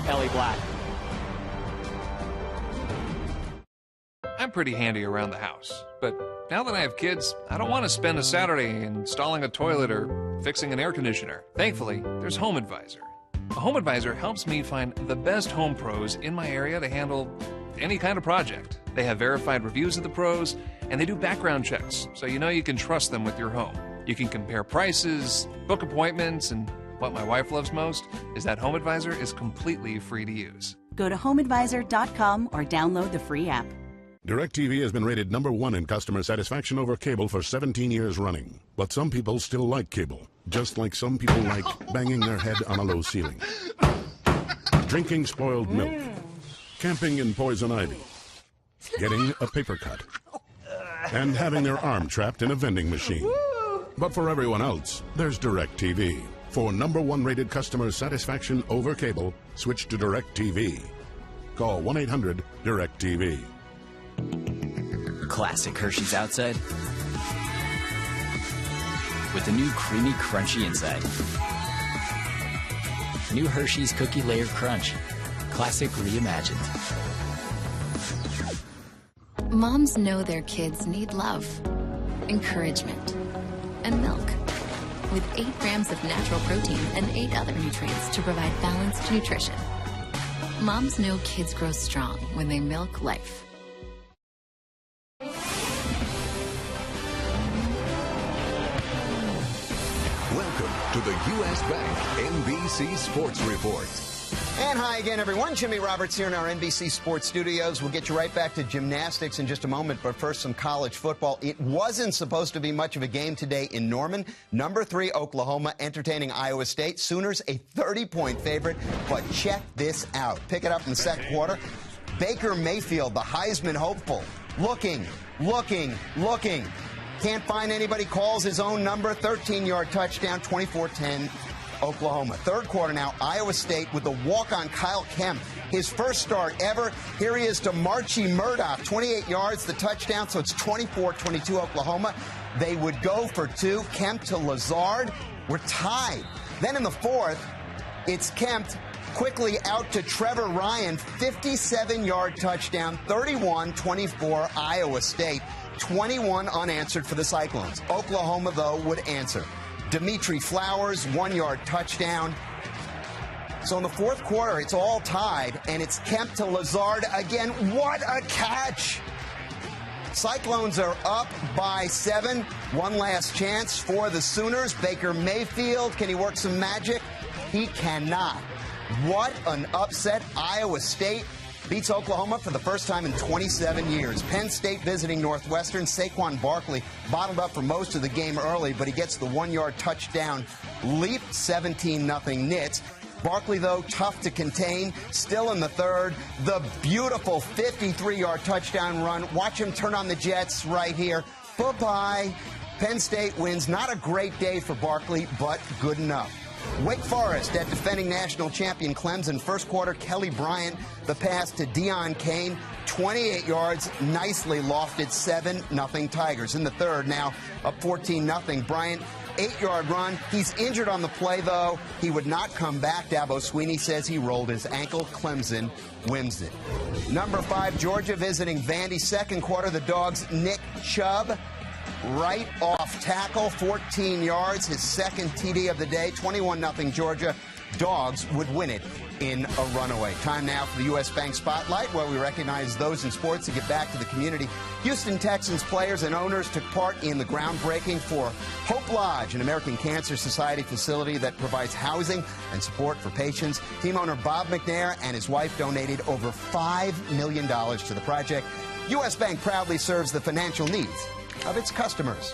Ellie Black. I'm pretty handy around the house, but now that I have kids, I don't want to spend a Saturday installing a toilet or fixing an air conditioner. Thankfully, there's Home Advisor. A Home Advisor helps me find the best home pros in my area to handle any kind of project. They have verified reviews of the pros, and they do background checks, so you know you can trust them with your home. You can compare prices, book appointments, and what my wife loves most is that Home Advisor is completely free to use. Go to homeadvisor.com or download the free app. DirecTV has been rated #1 in customer satisfaction over cable for 17 years running. But some people still like cable, just like some people like banging their head on a low ceiling, drinking spoiled milk, camping in poison ivy, getting a paper cut, and having their arm trapped in a vending machine. But for everyone else, there's DirecTV. For #1 rated customer satisfaction over cable, switch to DirecTV. Call 1-800-DirecTV. Classic Hershey's outside with the new creamy crunchy inside. New Hershey's Cookie Layer Crunch. Classic reimagined. Moms know their kids need love, encouragement, and milk. With 8 grams of natural protein and 8 other nutrients to provide balanced nutrition. Moms know kids grow strong when they milk life. Welcome to the U.S. Bank NBC Sports Report. And hi again, everyone. Jimmy Roberts here in our NBC Sports Studios. We'll get you right back to gymnastics in just a moment, but first some college football. It wasn't supposed to be much of a game today in Norman. Number 3, Oklahoma, entertaining Iowa State. Sooners a 30-point favorite, but check this out. Pick it up in the second quarter. Baker Mayfield, the Heisman hopeful, looking. Can't find anybody, calls his own number, 13-yard touchdown, 24-10. Oklahoma. Third quarter now, Iowa State with the walk-on Kyle Kemp. His first start ever. Here he is to Marchie Murdoch, 28 yards, the touchdown, so it's 24-22 Oklahoma. They would go for 2. Kemp to Lazard. We're tied. Then in the fourth, it's Kemp quickly out to Trevor Ryan, 57-yard touchdown, 31-24 Iowa State. 21 unanswered for the Cyclones. Oklahoma, though, would answer. Dimitri Flowers, 1-yard touchdown. So in the fourth quarter, it's all tied, and it's Kemp to Lazard again. What a catch! Cyclones are up by 7. One last chance for the Sooners. Baker Mayfield, can he work some magic? He cannot. What an upset. Iowa State beats Oklahoma for the first time in 27 years. Penn State visiting Northwestern. Saquon Barkley bottled up for most of the game early, but he gets the 1-yard touchdown leap, 17-0 Nits. Barkley, though, tough to contain. Still in the third, the beautiful 53-yard touchdown run. Watch him turn on the Jets right here. Bye-bye. Penn State wins. Not a great day for Barkley, but good enough. Wake Forest at defending national champion Clemson. First quarter, Kelly Bryant, the pass to Deion Kane, 28 yards, nicely lofted, 7-0 Tigers. In the third now, up 14-0. Bryant, 8-yard run. He's injured on the play, though. He would not come back. Dabo Swinney says he rolled his ankle. Clemson wins it. Number 5, Georgia visiting Vandy. Second quarter, the Dogs' Nick Chubb, right off tackle, 14 yards, his second TD of the day, 21-0 Georgia. Dogs would win it in a runaway. Time now for the U.S. Bank Spotlight, where we recognize those in sports to give back to the community. Houston Texans players and owners took part in the groundbreaking for Hope Lodge, an American Cancer Society facility that provides housing and support for patients. Team owner Bob McNair and his wife donated over $5 million to the project. U.S. Bank proudly serves the financial needs of its customers.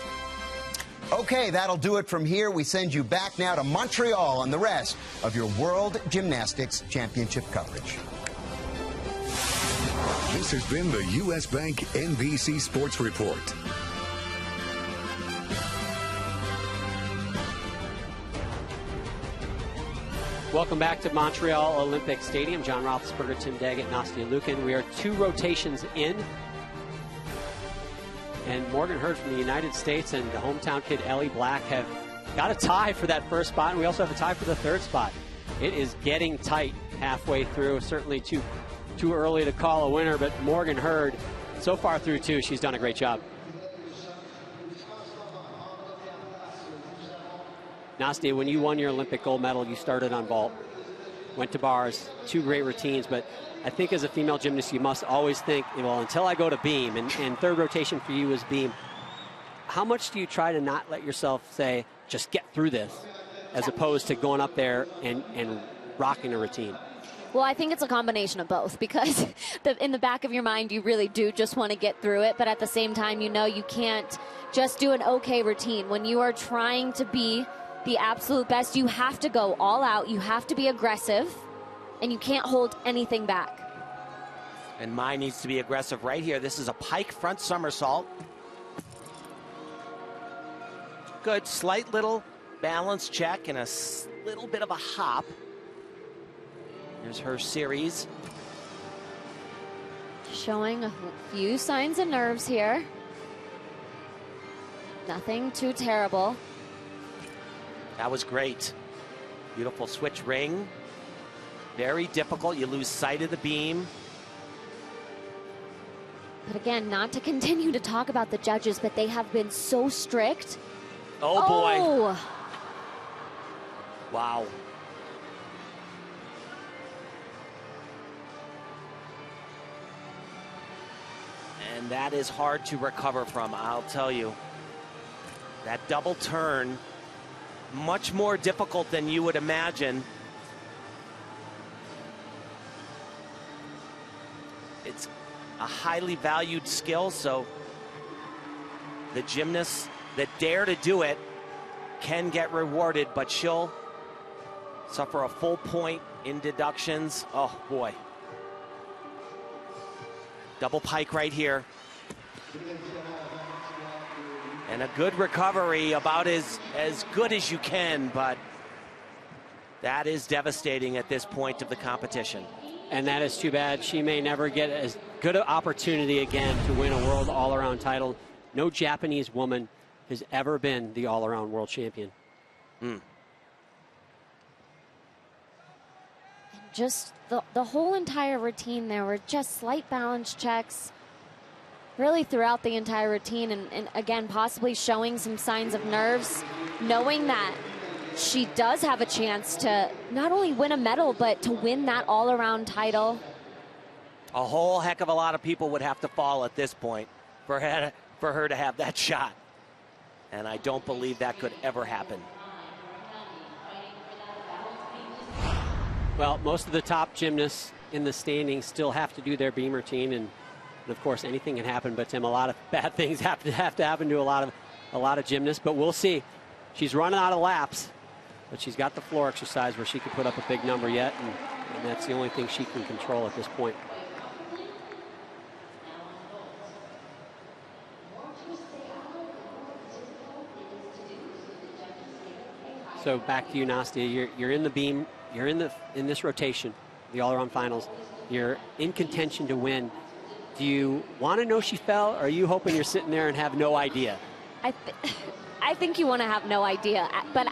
Okay, that'll do it from here. We send you back now to Montreal and the rest of your World Gymnastics Championship coverage. This has been the U.S. Bank NBC Sports Report. Welcome back to Montreal Olympic Stadium. John Roethlisberger, Tim Daggett, Nastia Lukin. We are 2 rotations in. And Morgan Hurd from the United States and the hometown kid Ellie Black have got a tie for that first spot, and we also have a tie for the third spot. It is getting tight halfway through. Certainly too early to call a winner, but Morgan Hurd, so far through 2, she's done a great job. Nastia, when you won your Olympic gold medal, you started on vault, went to bars, 2 great routines, but I think as a female gymnast, you must always think, well, until I go to beam, and third rotation for you is beam. How much do you try to not let yourself say, just get through this, as opposed to going up there and rocking a routine? Well, I think it's a combination of both, because in the back of your mind, you really do just want to get through it. But at the same time, you know you can't just do an okay routine. When you are trying to be the absolute best, you have to go all out. You have to be aggressive, and you can't hold anything back. And mine needs to be aggressive right here. This is a pike front somersault. Good, slight little balance check and a little bit of a hop. Here's her series. Showing a few signs of nerves here. Nothing too terrible. That was great. Beautiful switch ring. Very difficult. You lose sight of the beam. But again, not to continue to talk about the judges, but they have been so strict. Oh, boy. Oh. Wow. And that is hard to recover from, I'll tell you. That double turn, much more difficult than you would imagine. It's a highly valued skill, so the gymnasts that dare to do it can get rewarded, but she'll suffer a full point in deductions. Oh, boy. Double pike right here. And a good recovery, about as good as you can, but that is devastating at this point of the competition. And that is too bad. She may never get as good an opportunity again to win a world all-around title. No Japanese woman has ever been the all-around world champion. Just the whole entire routine, there were just slight balance checks really throughout the entire routine, and again, possibly showing some signs of nerves, knowing that she does have a chance to not only win a medal, but to win that all-around title. A whole heck of a lot of people would have to fall at this point for her to have that shot. And I don't believe that could ever happen. Well, most of the top gymnasts in the standings still have to do their beam routine, and of course anything can happen, but Tim, a lot of bad things have to happen to a lot of gymnasts, but we'll see. She's running out of laps, but she's got the floor exercise where she can put up a big number yet, and that's the only thing she can control at this point. So back to you, Nastia. You're in the beam. You're in this rotation, the all-around finals. You're in contention to win. Do you want to know she fell, or are you hoping you're sitting there and have no idea? I think you want to have no idea. But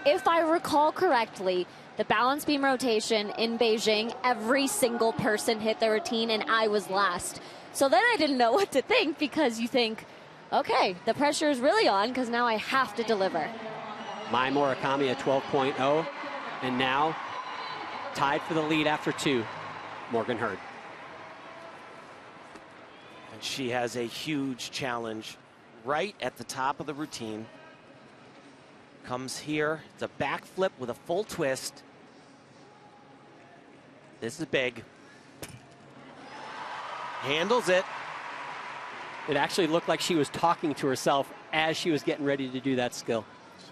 if I recall correctly, the balance beam rotation in Beijing, every single person hit their routine, and I was last. So then I didn't know what to think, because you think, okay, the pressure is really on because now I have to deliver. Mai Murakami at 12.0, and now tied for the lead after 2, Morgan Hurd. And she has a huge challenge right at the top of the routine. Comes here, it's a backflip with a full twist. This is big. Handles it. It actually looked like she was talking to herself as she was getting ready to do that skill.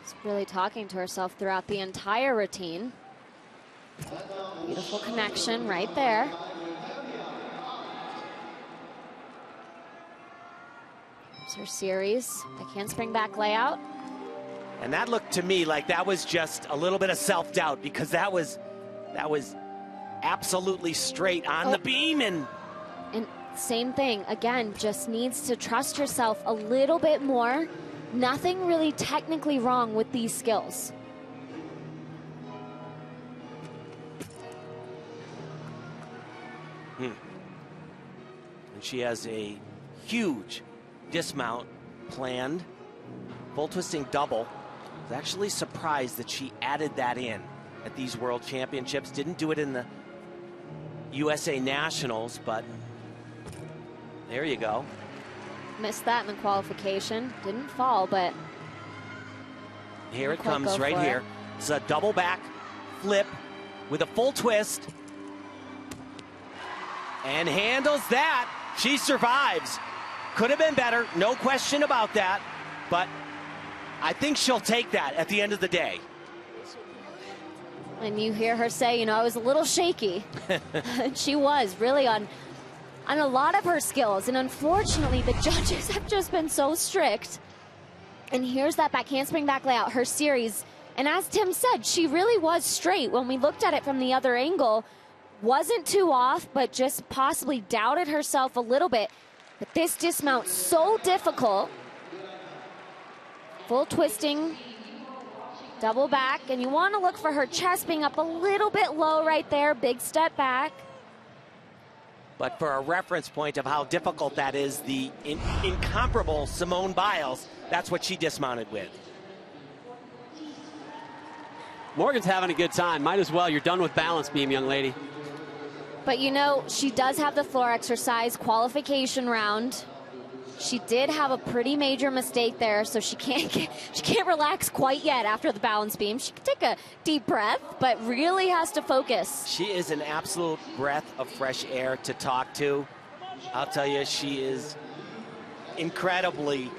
She's really talking to herself throughout the entire routine. Beautiful connection right there. Here's her series. Backhand handspring back layout. And that looked to me like that was just a little bit of self-doubt, because that was absolutely straight on the beam. And same thing, again, just needs to trust herself a little bit more. Nothing really technically wrong with these skills. And she has a huge dismount planned. Full twisting double. I was actually surprised that she added that in at these World Championships. Didn't do it in the USA Nationals, but there you go. Missed that in the qualification. Didn't fall, but here it comes right here. It's a double back flip with a full twist. And handles that. She survives. Could have been better, no question about that. But I think she'll take that at the end of the day. And you hear her say, you know, I was a little shaky. And she was really on a lot of her skills. And unfortunately, the judges have just been so strict. And here's that back handspring back layout, her series. And as Tim said, she really was straight. When we looked at it from the other angle, wasn't too off, but just possibly doubted herself a little bit. But this dismount, so difficult. Full twisting, double back, and you want to look for her chest being up a little bit low right there. Big step back. But for a reference point of how difficult that is, the incomparable Simone Biles, that's what she dismounted with. Morgan's having a good time. Might as well. You're done with balance beam, young lady. But you know, she does have the floor exercise qualification round. She did have a pretty major mistake there, so she can't relax quite yet after the balance beam. She can take a deep breath, but really has to focus. She is an absolute breath of fresh air to talk to. I'll tell you, she is incredibly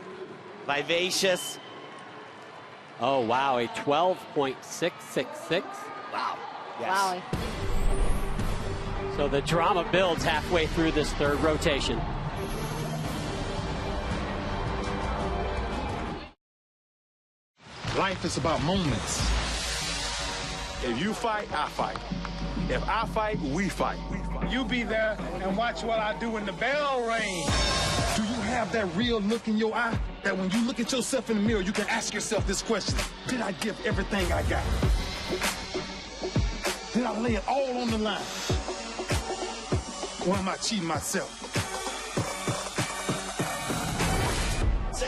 vivacious. Oh, wow, a 12.666. Wow. Yes. Wow. So the drama builds halfway through this third rotation. Life is about moments. If you fight, I fight. If I fight, we fight. You be there and watch what I do when the bell rings. Do you have that real look in your eye that when you look at yourself in the mirror, you can ask yourself this question: did I give everything I got? Did I lay it all on the line? Or am I cheating myself?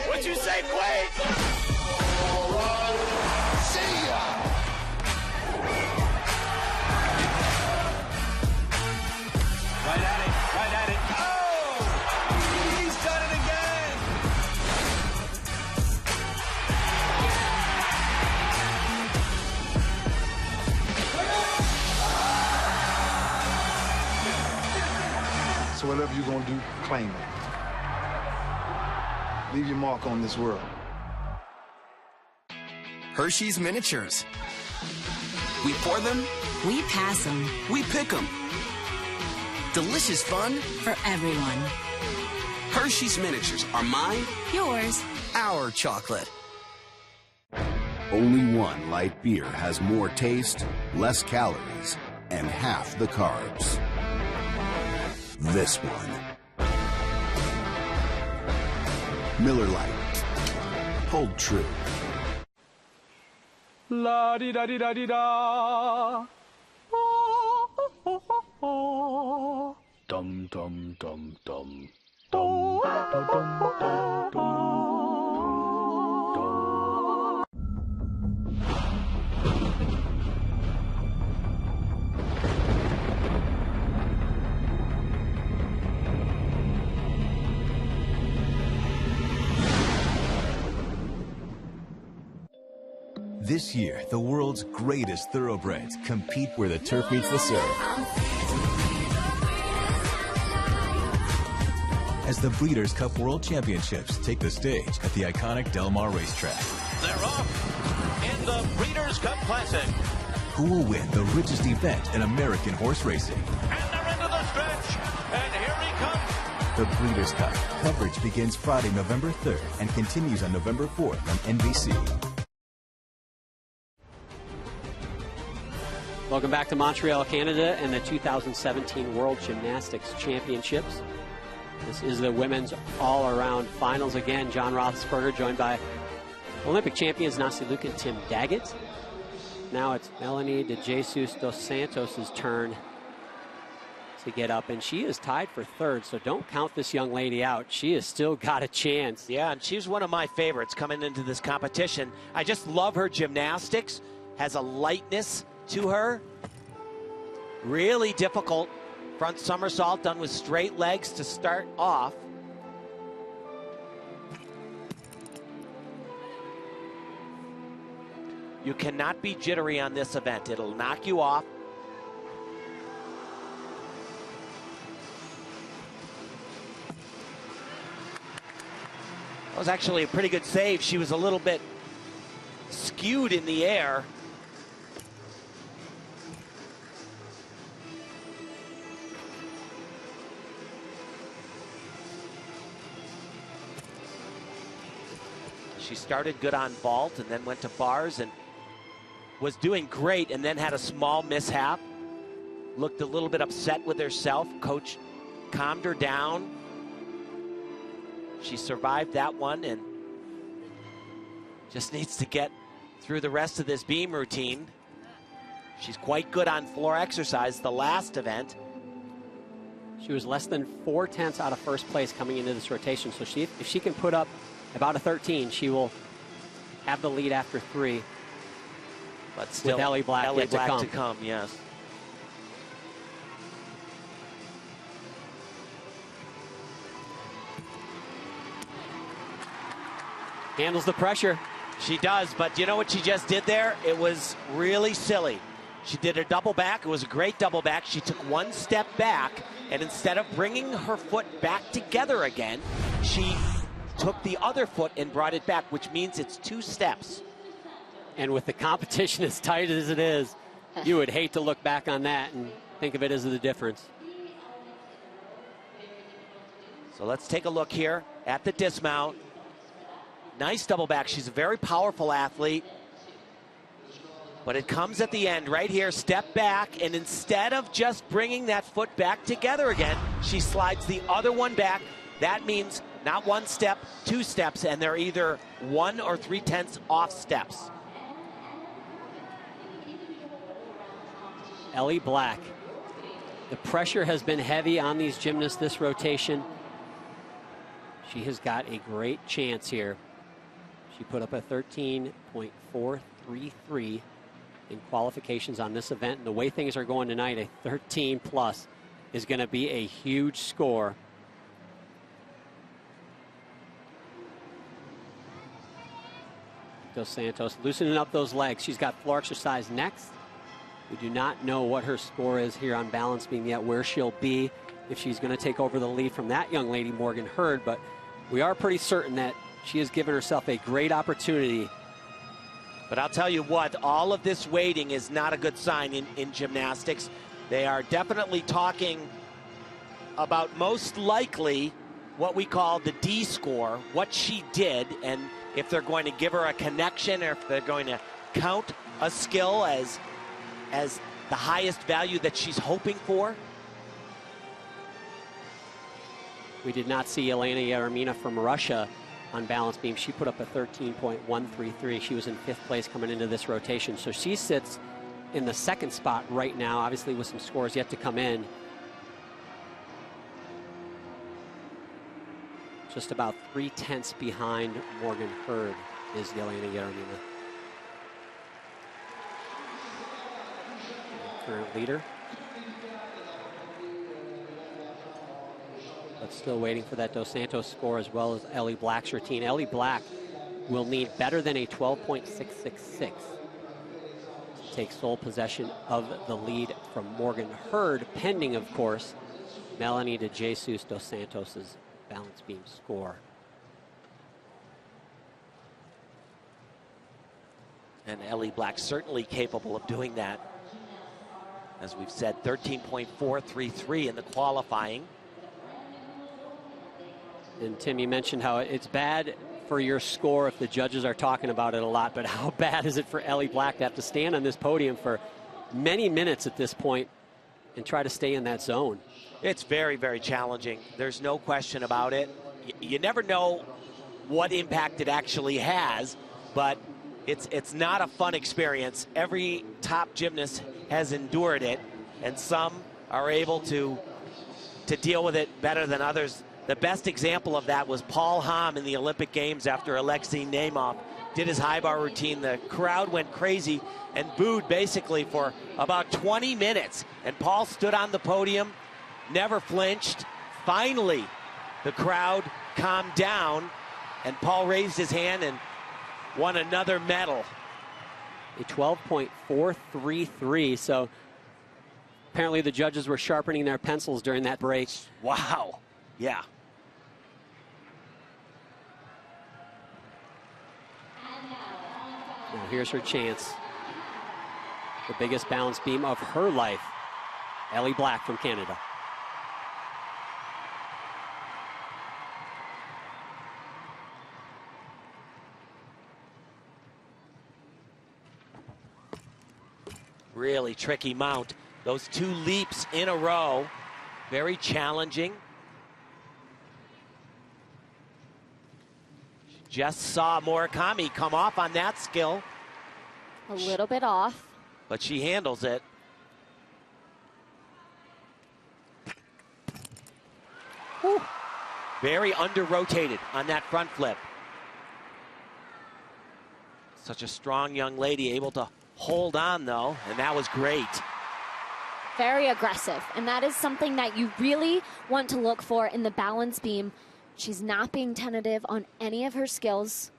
What you say, Quake? See ya! Right at it. Oh! He's done it again! So whatever you're gonna do, claim it. Leave your mark on this world. Hershey's Miniatures. We pour them. We pass them. We pick them. Delicious fun. For everyone. Hershey's Miniatures are mine. Yours. Our chocolate. Only one light beer has more taste, less calories, and half the carbs. This one. Miller Lite. Hold true. La di da di da di da. Dum dum dum dum. Dum dum dum dum dum. This year, the world's greatest thoroughbreds compete where the turf meets the surf. As the Breeders' Cup World Championships take the stage at the iconic Del Mar racetrack. They're off in the Breeders' Cup Classic. Who will win the richest event in American horse racing? And they're into the stretch. And here he comes. The Breeders' Cup. Coverage begins Friday, November 3rd and continues on November 4th on NBC. Welcome back to Montreal, Canada, and the 2017 World Gymnastics Championships. This is the women's all-around finals. Again, John Roethlisberger joined by Olympic champions Nasty Luke and Tim Daggett. Now it's Melanie de Jesus dos Santos' turn to get up, and she is tied for third, so don't count this young lady out. She has still got a chance. Yeah, and she's one of my favorites coming into this competition. I just love her gymnastics, has a lightness to her. Really difficult front somersault done with straight legs to start off. You cannot be jittery on this event. It'll knock you off. That was actually a pretty good save. She was a little bit skewed in the air. She started good on vault and then went to bars and was doing great and then had a small mishap. Looked a little bit upset with herself. Coach calmed her down. She survived that one and just needs to get through the rest of this beam routine. She's quite good on floor exercise, the last event. She was less than 4/10 out of first place coming into this rotation. So if she can put up about a 13, she will have the lead after 3. But still, with Ellie Black, yet to come, yes. Handles the pressure. She does, but you know what she just did there? It was really silly. She did a double back. It was a great double back. She took one step back, and instead of bringing her foot back together again, she took the other foot and brought it back, which means it's 2 steps. And with the competition as tight as it is, you would hate to look back on that and think of it as the difference. So let's take a look here at the dismount. Nice double back. She's a very powerful athlete. But it comes at the end right here, step back, and instead of just bringing that foot back together again, she slides the other one back. That means not 1 step, 2 steps, and they're either 1 or 3/10 off steps. Ellie Black. The pressure has been heavy on these gymnasts this rotation. She has got a great chance here. She put up a 13.433 in qualifications on this event. And the way things are going tonight, a 13 plus is going to be a huge score. Dos Santos loosening up those legs. She's got floor exercise next. We do not know what her score is here on balance beam yet, where she'll be if she's going to take over the lead from that young lady, Morgan Hurd. But we are pretty certain that she has given herself a great opportunity. But I'll tell you what, all of this waiting is not a good sign in gymnastics. They are definitely talking about most likely what we call the D score, what she did, and if they're going to give her a connection or if they're going to count a skill as the highest value that she's hoping for. We did not see Elena Yaremina from Russia on balance beam. She put up a 13.133. She was in 5th place coming into this rotation. So she sits in the 2nd spot right now, obviously with some scores yet to come in. Just about 3/10 behind Morgan Hurd is Elena Yaremina. Current leader. But still waiting for that Dos Santos score as well as Ellie Black's routine. Ellie Black will need better than a 12.666 to take sole possession of the lead from Morgan Hurd, pending, of course, Melanie de Jesus Dos Santos's balance beam score. And Ellie Black certainly capable of doing that. As we've said, 13.433 in the qualifying. And Tim, you mentioned how it's bad for your score if the judges are talking about it a lot, but how bad is it for Ellie Black to have to stand on this podium for many minutes at this point and try to stay in that zone? It's very, very challenging. There's no question about it. You never know what impact it actually has, but it's not a fun experience. Every top gymnast has endured it, and some are able to deal with it better than others. The best example of that was Paul Hamm in the Olympic Games after Alexei Nemov did his high bar routine. The crowd went crazy and booed basically for about 20 minutes. And Paul stood on the podium, never flinched. Finally, the crowd calmed down, and Paul raised his hand and won another medal. A 12.433. So apparently the judges were sharpening their pencils during that break. Wow. Yeah. Now here's her chance. The biggest balance beam of her life. Ellie Black from Canada. Really tricky mount. Those 2 leaps in a row. Very challenging. Just saw Murakami come off on that skill. A little bit off. But she handles it. Very under-rotated on that front flip. Such a strong young lady, able to hold on, though, and that was great. Very aggressive, and that is something that you really want to look for in the balance beam. She's not being tentative on any of her skills.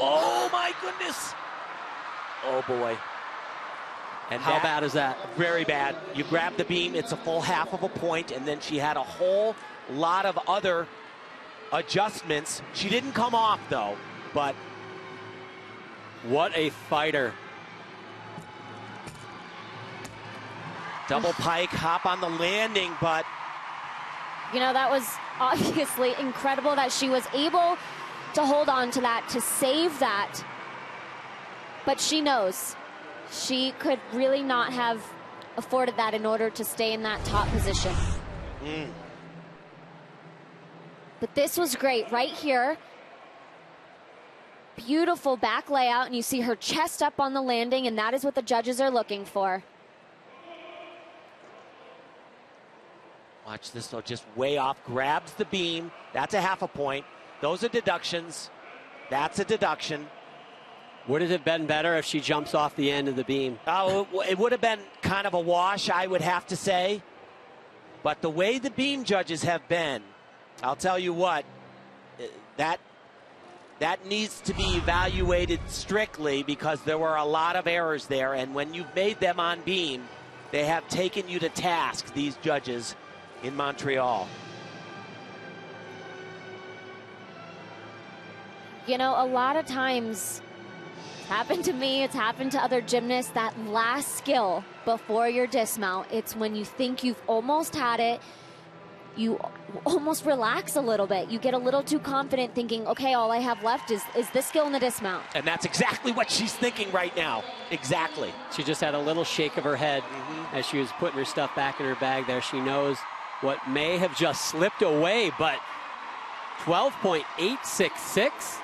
Oh my goodness! Oh boy. And how bad is that? Very bad. You grab the beam, it's a full half of a point, and then she had a whole lot of other adjustments. She didn't come off though, but what a fighter. Double pike, hop on the landing, but you know, that was obviously incredible that she was able to hold on to that, to save that. But she knows she could really not have afforded that in order to stay in that top position. But this was great right here. Beautiful back layout, and you see her chest up on the landing, and that is what the judges are looking for. Watch this though, just way off, grabs the beam. That's a half a point. Those are deductions. That's a deduction. Would it have been better if she jumps off the end of the beam? Oh, it would have been kind of a wash, I would have to say. But the way the beam judges have been, I'll tell you what, that needs to be evaluated strictly because there were a lot of errors there. And when you've made them on beam, they have taken you to task, these judges in Montreal. You know, a lot of times, it's happened to me, it's happened to other gymnasts, that last skill before your dismount, it's when you think you've almost had it, you almost relax a little bit. You get a little too confident thinking, okay, all I have left is this skill in the dismount. And that's exactly what she's thinking right now. Exactly. She just had a little shake of her head as she was putting her stuff back in her bag there. She knows what may have just slipped away, but 12.866.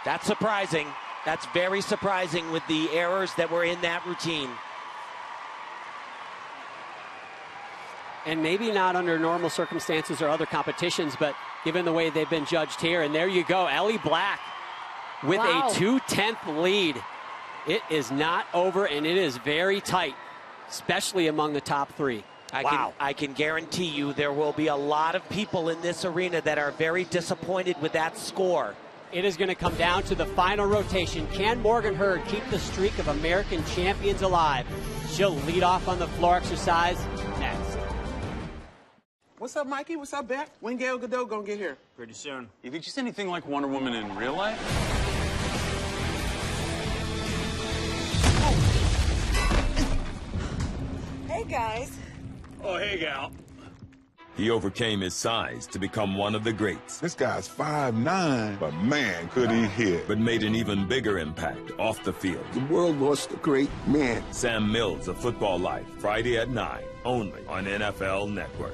That's surprising. That's very surprising with the errors that were in that routine. And maybe not under normal circumstances or other competitions, but given the way they've been judged here. And there you go, Ellie Black with a 2/10 lead. It is not over, and it is very tight, especially among the top three. I can guarantee you there will be a lot of people in this arena that are very disappointed with that score. It is going to come down to the final rotation. Can Morgan Hurd keep the streak of American champions alive? She'll lead off on the floor exercise next. What's up, Mikey? What's up, Beck? When Gal Gadot gonna get here? Pretty soon. You think she's anything like Wonder Woman in real life? Hey, guys. Oh, hey, gal. He overcame his size to become one of the greats. This guy's 5'9", but man, could he hit. But made an even bigger impact off the field. The world lost a great man. Sam Mills of Football Life, Friday at 9, only on NFL Network.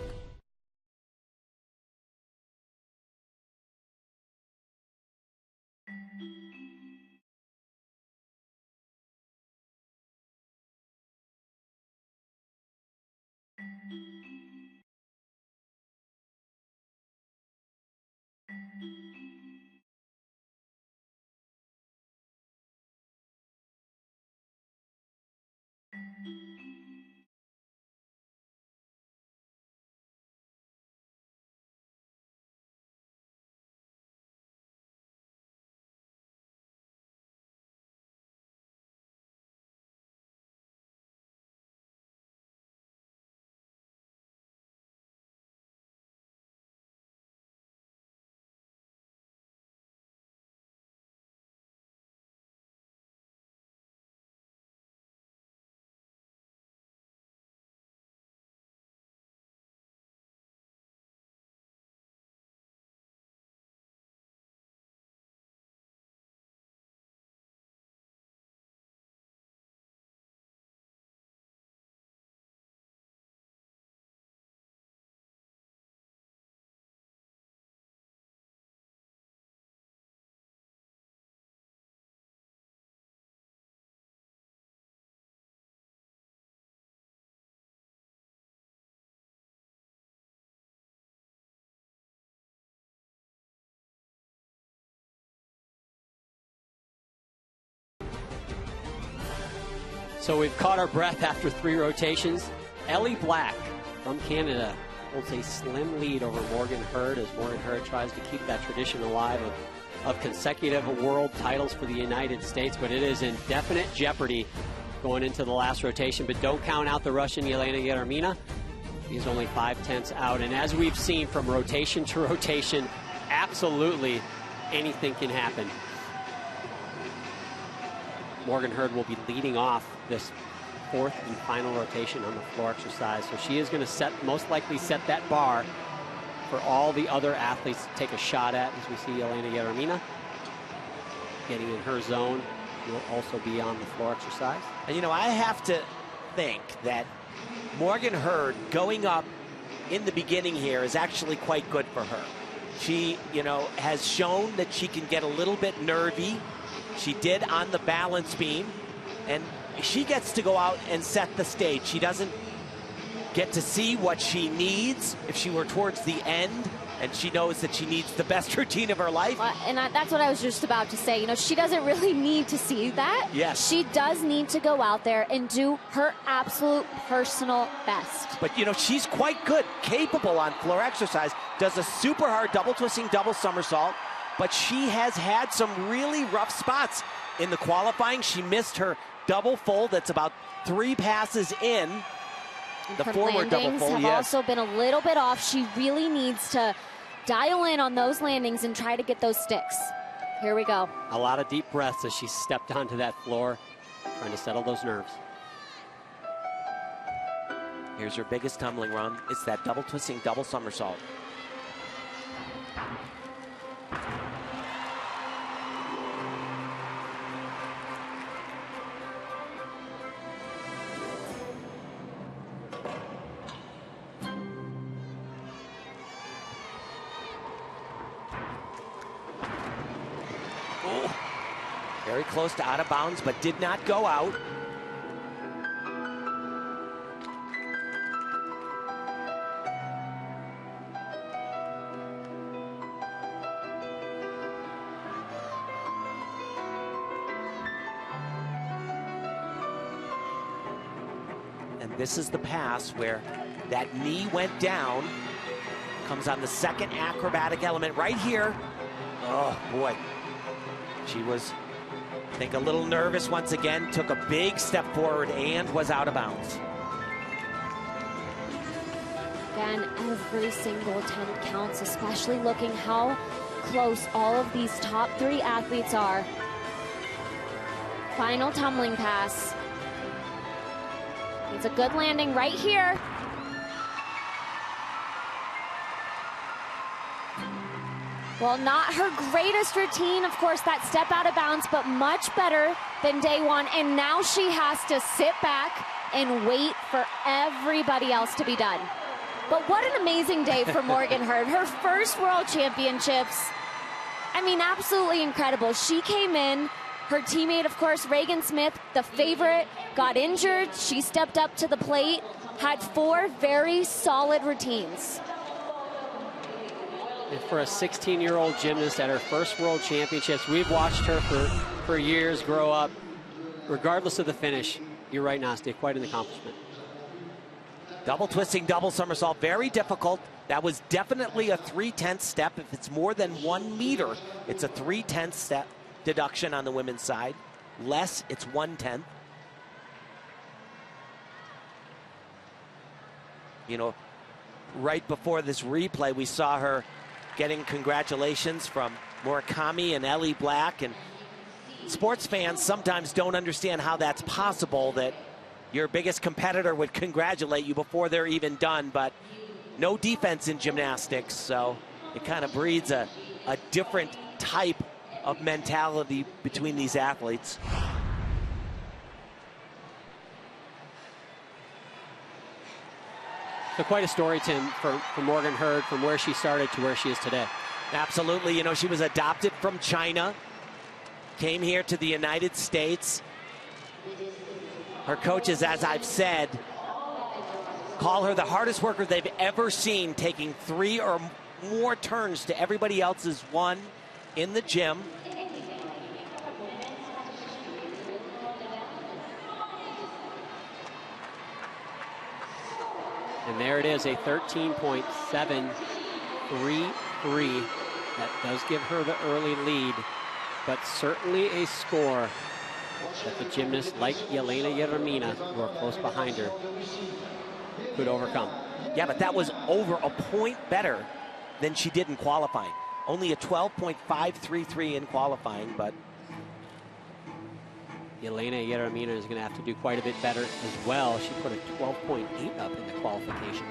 So we've caught our breath after 3 rotations. Ellie Black from Canada holds a slim lead over Morgan Hurd as Morgan Hurd tries to keep that tradition alive of consecutive world titles for the United States, but it is in definite jeopardy going into the last rotation. But don't count out the Russian Yelena Yeremina. She's only 5/10 out, and as we've seen from rotation to rotation, absolutely anything can happen. Morgan Hurd will be leading off this 4th and final rotation on the floor exercise. So she is going to most likely set that bar for all the other athletes to take a shot at, as we see Yelena Yeremina getting in her zone. Will also be on the floor exercise. And you know, I have to think that Morgan Hurd going up in the beginning here is actually quite good for her. She, you know, has shown that she can get a little bit nervy. She did on the balance beam, and she gets to go out and set the stage. She doesn't get to see what she needs if she were towards the end, and she knows that she needs the best routine of her life. That's what I was just about to say. You know, she doesn't really need to see that. Yes. She does need to go out there and do her absolute personal best. But, you know, she's quite good, capable on floor exercise, does a super hard double twisting, double somersault, but she has had some really rough spots. In the qualifying, she missed her double fold. That's about 3 passes in. The her forward double landings fold, have also been a little bit off. She really needs to dial in on those landings and try to get those sticks. Here we go. A lot of deep breaths as she stepped onto that floor, trying to settle those nerves. Here's her biggest tumbling run. It's that double twisting, double somersault. Very close to out of bounds, but did not go out. And this is the pass where that knee went down. Comes on the second acrobatic element right here. Oh, boy. She was, I think, a little nervous once again, took a big step forward and was out of bounds. Again, every single attempt counts, especially looking how close all of these top 3 athletes are. Final tumbling pass. It's a good landing right here. Well, not her greatest routine, of course, that step out of bounds, but much better than day one. And now she has to sit back and wait for everybody else to be done. But what an amazing day for Morgan Hurd. Her first World Championships. I mean, absolutely incredible. She came in, her teammate, of course, Regan Smith, the favorite, got injured. She stepped up to the plate, had 4 very solid routines. And for a 16-year-old gymnast at her first World Championships, we've watched her for years grow up. Regardless of the finish, you're right, Nastia, quite an accomplishment. Double twisting, double somersault, very difficult. That was definitely a 3/10 step. If it's more than 1 meter, it's a 3/10 step deduction on the women's side. Less, it's 1/10. You know, right before this replay, we saw her getting congratulations from Murakami and Ellie Black, and sports fans sometimes don't understand how that's possible, that your biggest competitor would congratulate you before they're even done. But no defense in gymnastics, so it kind of breeds a different type of mentality between these athletes. So quite a story, Tim, for Morgan Hurd, from where she started to where she is today. Absolutely. You know, she was adopted from China, came here to the United States. Her coaches, as I've said, call her the hardest worker they've ever seen, taking 3 or more turns to everybody else's 1 in the gym. And there it is, a 13.733. That does give her the early lead, but certainly a score that the gymnasts like Yelena Yeremina, who are close behind her, could overcome. Yeah, but that was over a point better than she did in qualifying. Only a 12.533 in qualifying, but Yelena Yeremina is going to have to do quite a bit better as well. She put a 12.8 up in the qualification.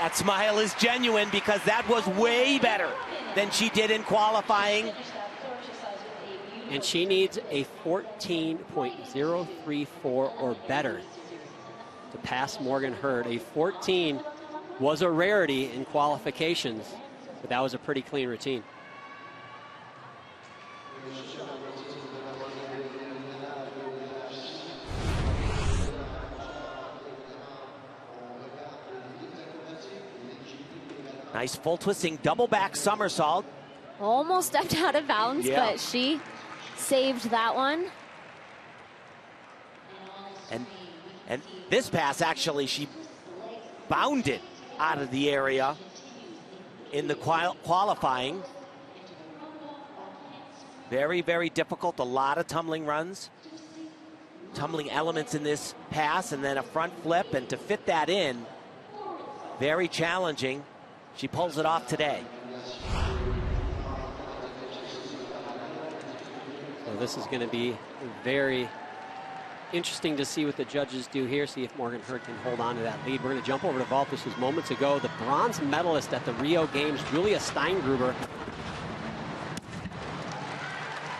that smile is genuine because that was way better than she did in qualifying. And she needs a 14.034 or better to pass Morgan Hurd. A 14 was a rarity in qualifications, but that was a pretty clean routine. Nice full twisting double back somersault. Almost stepped out of bounds, but she saved that one. And this pass, actually, she bounded out of the area in the qualifying. Very, very difficult. A lot of tumbling runs. Tumbling elements in this pass, and then a front flip. And to fit that in, very challenging. She pulls it off today. So this is going to be very interesting to see what the judges do here, see if Morgan Hurd can hold on to that lead. We're going to jump over to vault. This was moments ago. The bronze medalist at the Rio Games, Julia Steingruber.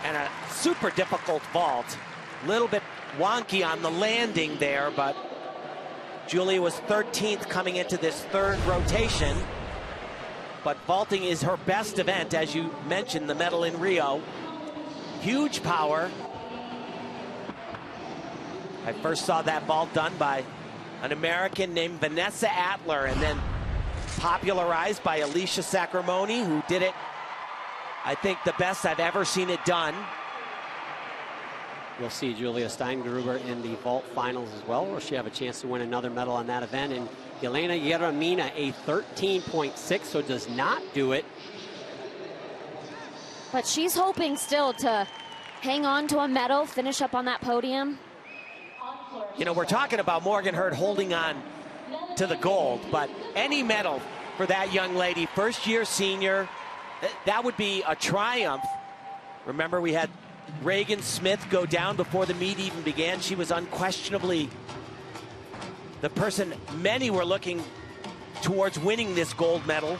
And a super difficult vault. A little bit wonky on the landing there, but Julia was 13th coming into this third rotation. But vaulting is her best event, as you mentioned, the medal in Rio. Huge power. I first saw that vault done by an American named Vanessa Atler, and then popularized by Alicia Sacramone, who did it, I think, the best I've ever seen it done. We'll see Julia Steingruber in the vault finals as well. Will she have a chance to win another medal on that event? And Yelena Yeremina, a 13.6, so does not do it. But she's hoping still to hang on to a medal, finish up on that podium. You know, we're talking about Morgan Hurd holding on to the gold, but any medal for that young lady, first-year senior, that would be a triumph. Remember, we had Reagan Smith go down before the meet even began. She was unquestionably the person many were looking towards winning this gold medal.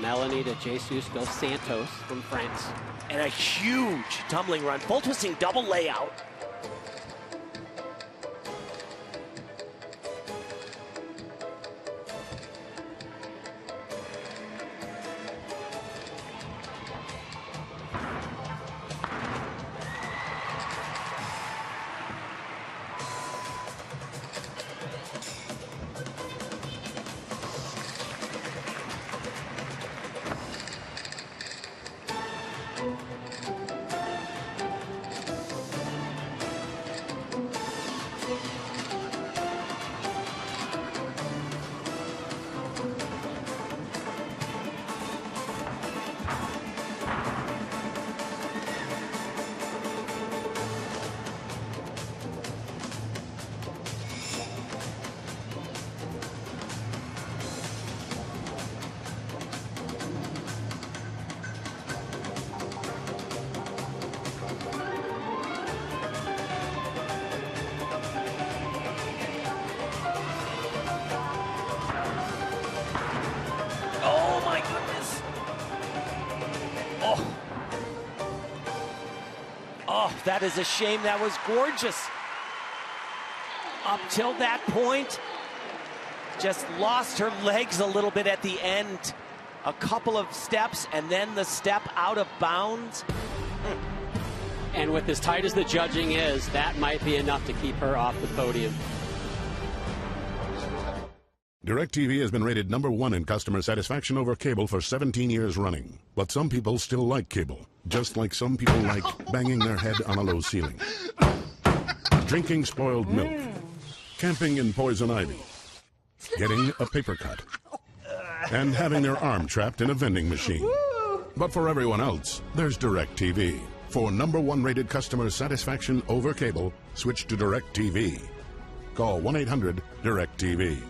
Melanie de Jesus dos Santos from France. And a huge tumbling run, full twisting double layout. love. That is a shame. That was gorgeous. Up till that point, just lost her legs a little bit at the end. A couple of steps and then the step out of bounds. And with as tight as the judging is, that might be enough to keep her off the podium. DirecTV has been rated #1 in customer satisfaction over cable for 17 years running. But some people still like cable, just like some people like banging their head on a low ceiling, drinking spoiled milk, camping in poison ivy, getting a paper cut, and having their arm trapped in a vending machine. But for everyone else, there's DirecTV. For #1 rated customer satisfaction over cable, switch to DirecTV. Call 1-800-DirecTV.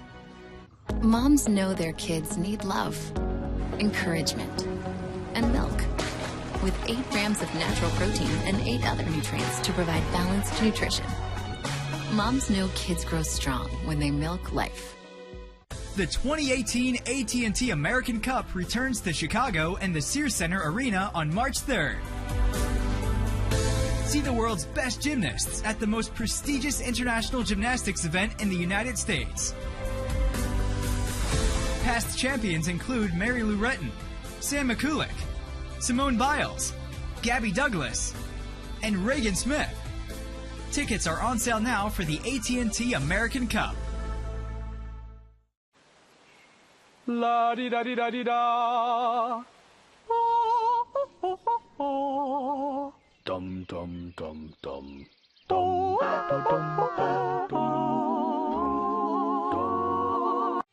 Moms know their kids need love, encouragement, and milk. With 8 grams of natural protein and 8 other nutrients to provide balanced nutrition. Moms know kids grow strong when they milk life. The 2018 AT&T American Cup returns to Chicago and the Sears Center Arena on March 3rd. See the world's best gymnasts at the most prestigious international gymnastics event in the United States. Past champions include Mary Lou Retton, Sam McCulloch, Simone Biles, Gabby Douglas, and Reagan Smith. Tickets are on sale now for the AT&T American Cup. La di da di da di da. Dum dum dum dum. Dum dum dum dum.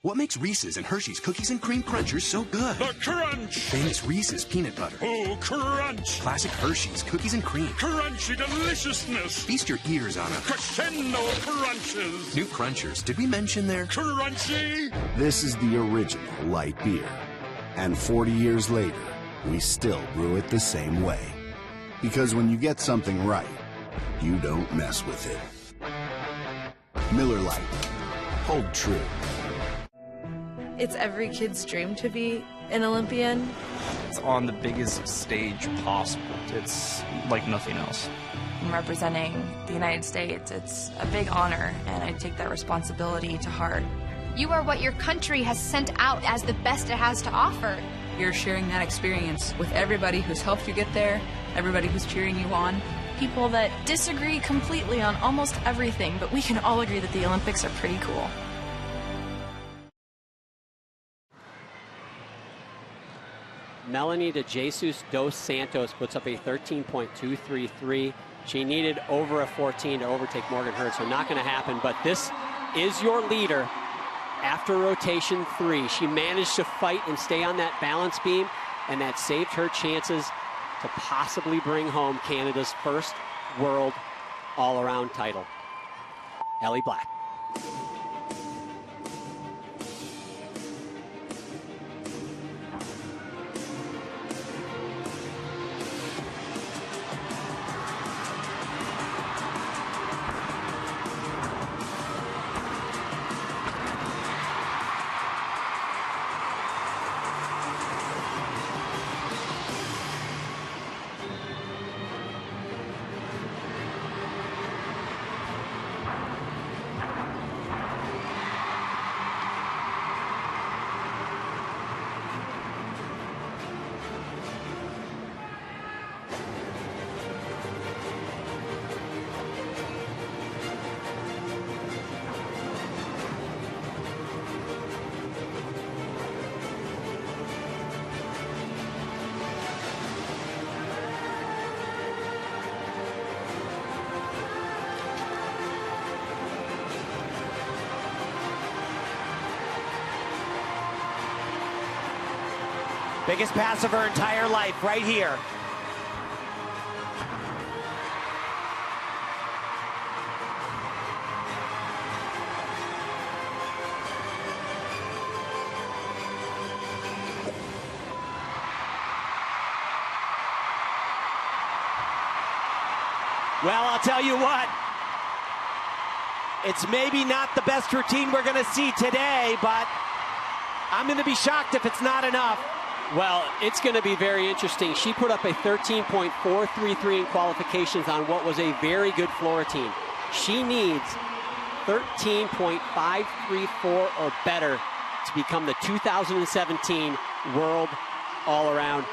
What makes Reese's and Hershey's Cookies and Cream Crunchers so good? The crunch! Famous Reese's Peanut Butter. Oh, crunch! Classic Hershey's Cookies and Cream. Crunchy deliciousness! Feast your ears on a crescendo crunches! New Crunchers. Did we mention their crunchy? This is the original light beer. And 40 years later, we still brew it the same way. Because when you get something right, you don't mess with it. Miller Lite. Hold true. It's every kid's dream to be an Olympian. It's on the biggest stage possible. It's like nothing else. I'm representing the United States. It's a big honor, and I take that responsibility to heart. You are what your country has sent out as the best it has to offer. You're sharing that experience with everybody who's helped you get there, everybody who's cheering you on. People that disagree completely on almost everything, but we can all agree that the Olympics are pretty cool. Melanie de Jesus dos Santos puts up a 13.233. She needed over a 14 to overtake Morgan Hurd, so not going to happen. But this is your leader after rotation 3. She managed to fight and stay on that balance beam, and that saved her chances to possibly bring home Canada's first world all-around title. Ellie Black. Biggest pass of her entire life right here. Well, I'll tell you what. It's maybe not the best routine we're going to see today, but I'm going to be shocked if it's not enough. Well, it's going to be very interesting. She put up a 13.433 in qualifications on what was a very good floor routine. She needs 13.534 or better to become the 2017 World All-Around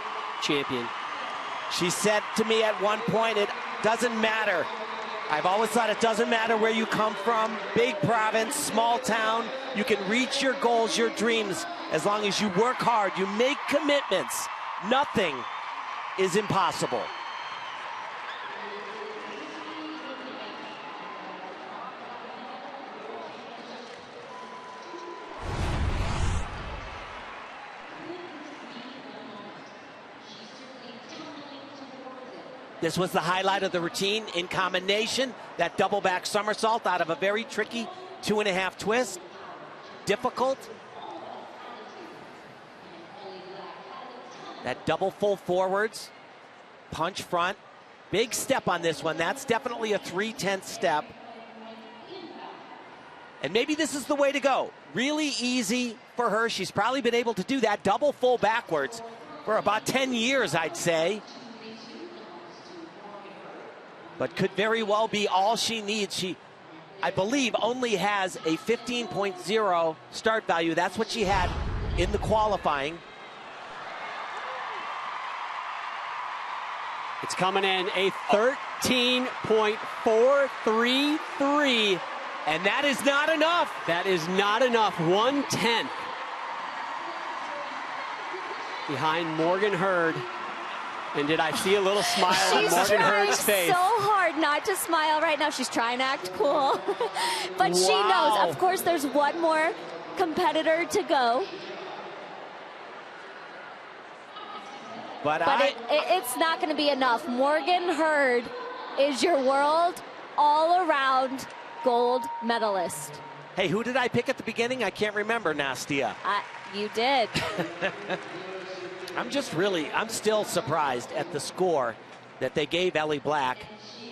Champion. She said to me at one point, it doesn't matter. I've always thought it doesn't matter where you come from, big province, small town. You can reach your goals, your dreams, as long as you work hard, you make commitments. Nothing is impossible. This was the highlight of the routine in combination, that double back somersault out of a very tricky 2.5 twist. Difficult. That double full forwards, punch front. Big step on this one. That's definitely a 3/10 step. And maybe this is the way to go. Really easy for her. She's probably been able to do that double full backwards for about 10 years, I'd say. But could very well be all she needs. She, I believe, only has a 15.0 start value. That's what she had in the qualifying. It's coming in a 13.433. And that is not enough. That is not enough. 1/10 behind Morgan Hurd. And did I see a little smile on Morgan Hurd's face? She's trying so hard not to smile right now. She's trying to act cool. But she knows, of course, there's one more competitor to go. But it's not going to be enough. Morgan Hurd is your world all-around gold medalist. Hey, who did I pick at the beginning? I can't remember, Nastia. You did. I'm still surprised at the score that they gave Ellie Black.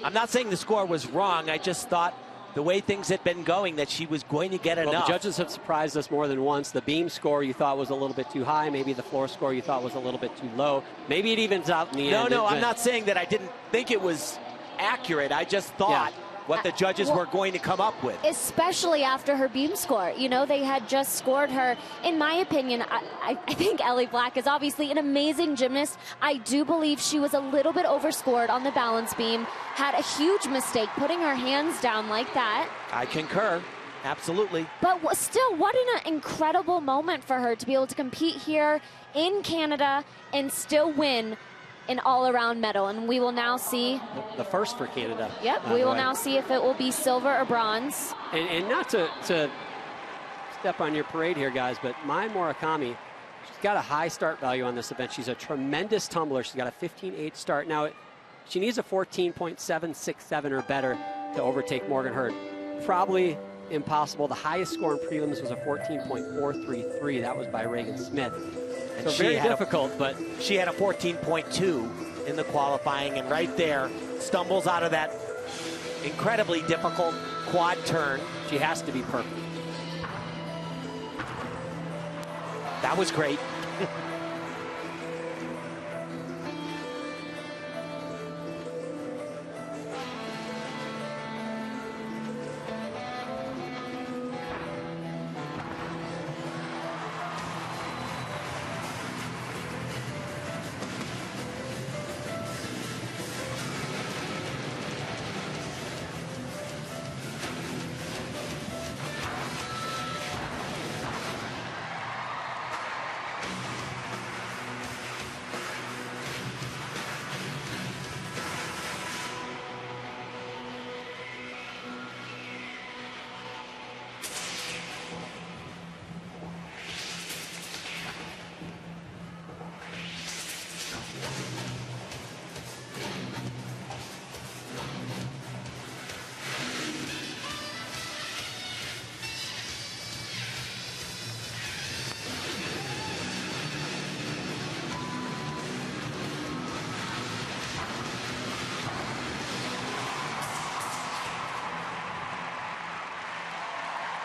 I'm not saying the score was wrong. I just thought the way things had been going that she was going to get enough. Well, the judges have surprised us more than once. The beam score you thought was a little bit too high. Maybe the floor score you thought was a little bit too low. Maybe it evens out in the end. No, I'm not saying that I didn't think it was accurate. I just thought what the judges were going to come up with. Especially after her beam score. You know, they had just scored her. In my opinion, I think Ellie Black is obviously an amazing gymnast. I do believe she was a little bit overscored on the balance beam. Had a huge mistake putting her hands down like that. I concur. Absolutely. But still, what an incredible moment for her to be able to compete here in Canada and still win an all-around medal. And we will now see the first for Canada. Yep, we will now see if it will be silver or bronze. And not to step on your parade here, guys, but Mai Murakami, she's got a high start value on this event. She's a tremendous tumbler. She's got a 15.8 start. Now, she needs a 14.767 or better to overtake Morgan Hurd. Probably impossible. The highest score in prelims was a 14.433. That was by Reagan Smith. And so very difficult, but she had a 14.2 in the qualifying, and right there stumbles out of that incredibly difficult quad turn. She has to be perfect. That was great.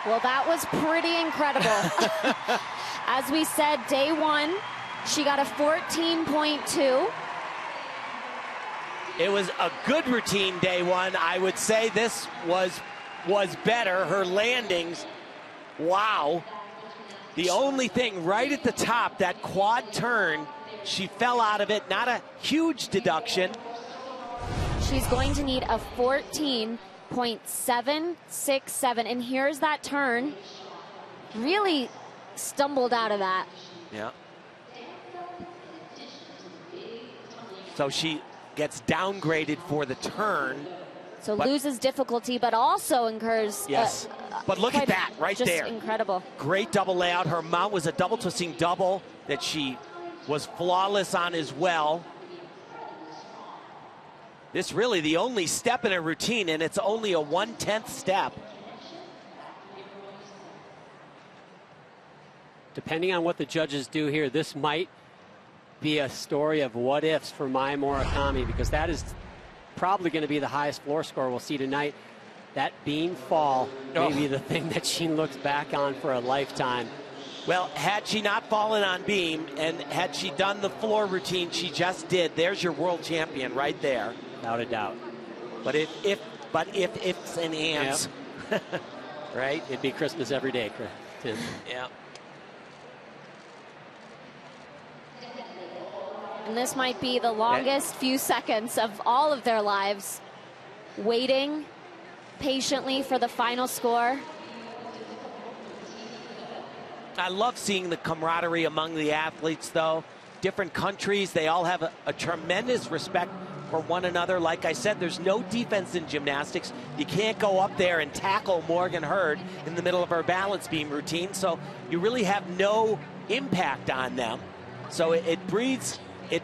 Well, that was pretty incredible. As we said, day one, She got a 14.2. It was a good routine day one. I would say this was better. Her landings, wow. The only thing right at the top, that quad turn, she fell out of it. Not a huge deduction. She's going to need a 14.767. And here's that turn. Really stumbled out of that. Yeah. So she gets downgraded for the turn. So loses difficulty, but also incurs. Yes. But look at that right just there. Incredible. Great double layout. Her mount was a double twisting double that she was flawless on as well. This really the only step in a routine, and it's only a 1/10 step. Depending on what the judges do here, this might be a story of what ifs for Mai Murakami, because that is probably going to be the highest floor score we'll see tonight. That beam fall may be the thing that she looks back on for a lifetime. Well, had she not fallen on beam and had she done the floor routine she just did, there's your world champion right there. Without a doubt. But if ifs and ands, yep. Right? It'd be Christmas every day, Tim. Yeah. And this might be the longest few seconds of all of their lives, waiting patiently for the final score. I love seeing the camaraderie among the athletes, though. Different countries, they all have a tremendous respect for one another. Like I said, there's no defense in gymnastics. You can't go up there and tackle Morgan Hurd in the middle of her balance beam routine, so you really have no impact on them. So it breeds a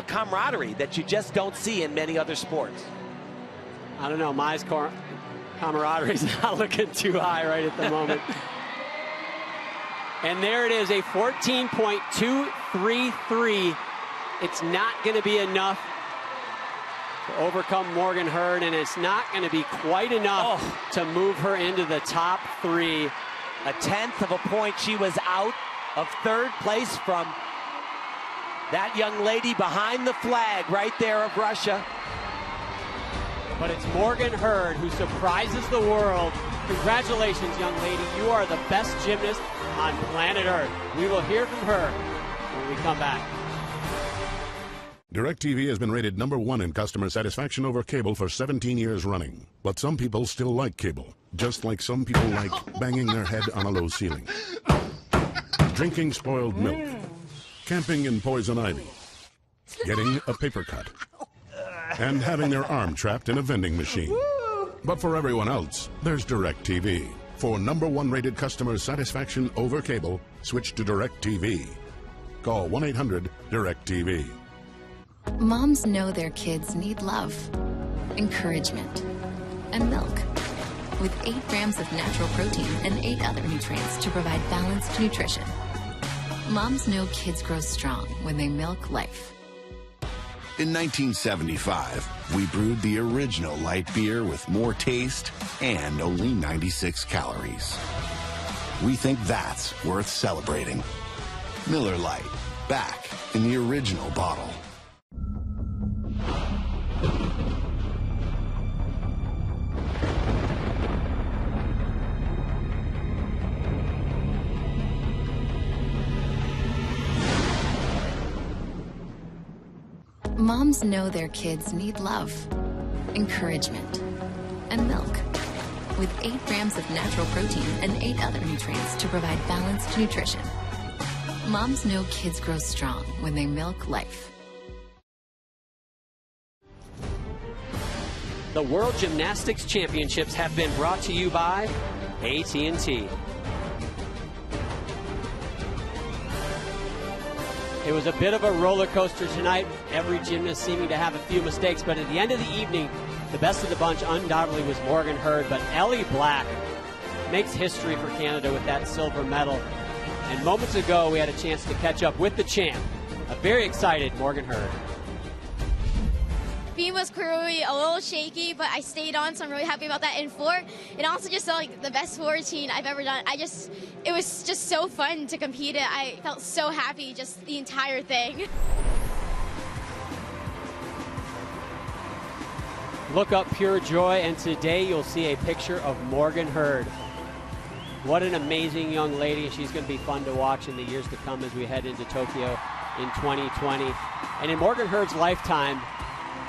camaraderie that you just don't see in many other sports. I don't know, Mai's camaraderie's not looking too high right at the moment. And there it is, a 14.233. It's not going to be enough to overcome Morgan Hurd, and it's not going to be quite enough to move her into the top three. A 1/10 of a point. She was out of third place from that young lady behind the flag right there of Russia. But it's Morgan Hurd who surprises the world. Congratulations, young lady. You are the best gymnast on planet Earth. We will hear from her when we come back. DirecTV has been rated #1 in customer satisfaction over cable for 17 years running. But some people still like cable, just like some people like banging their head on a low ceiling, drinking spoiled milk, camping in poison ivy, getting a paper cut, and having their arm trapped in a vending machine. But for everyone else, there's DirecTV. For #1 rated customer satisfaction over cable, switch to DirecTV. Call 1-800-DirecTV. Moms know their kids need love, encouragement, and milk. With 8 grams of natural protein and 8 other nutrients to provide balanced nutrition. Moms know kids grow strong when they milk life. In 1975, we brewed the original light beer with more taste and only 96 calories. We think that's worth celebrating. Miller Lite, back in the original bottle. Moms know their kids need love, encouragement, and milk. With 8 grams of natural protein and 8 other nutrients to provide balanced nutrition. Moms know kids grow strong when they milk life. The World Gymnastics Championships have been brought to you by AT&T. It was a bit of a roller coaster tonight. Every gymnast seeming to have a few mistakes, but at the end of the evening, the best of the bunch undoubtedly was Morgan Hurd, but Ellie Black makes history for Canada with that silver medal. And moments ago, we had a chance to catch up with the champ, a very excited Morgan Hurd. beam was clearly a little shaky, but I stayed on, so I'm really happy about that. And floor, it also just felt like the best floor routine I've ever done. It was just so fun to compete in. I felt so happy just the entire thing. Look up Pure Joy, and today you'll see a picture of Morgan Hurd. What an amazing young lady. She's going to be fun to watch in the years to come as we head into Tokyo in 2020. And in Morgan Hurd's lifetime,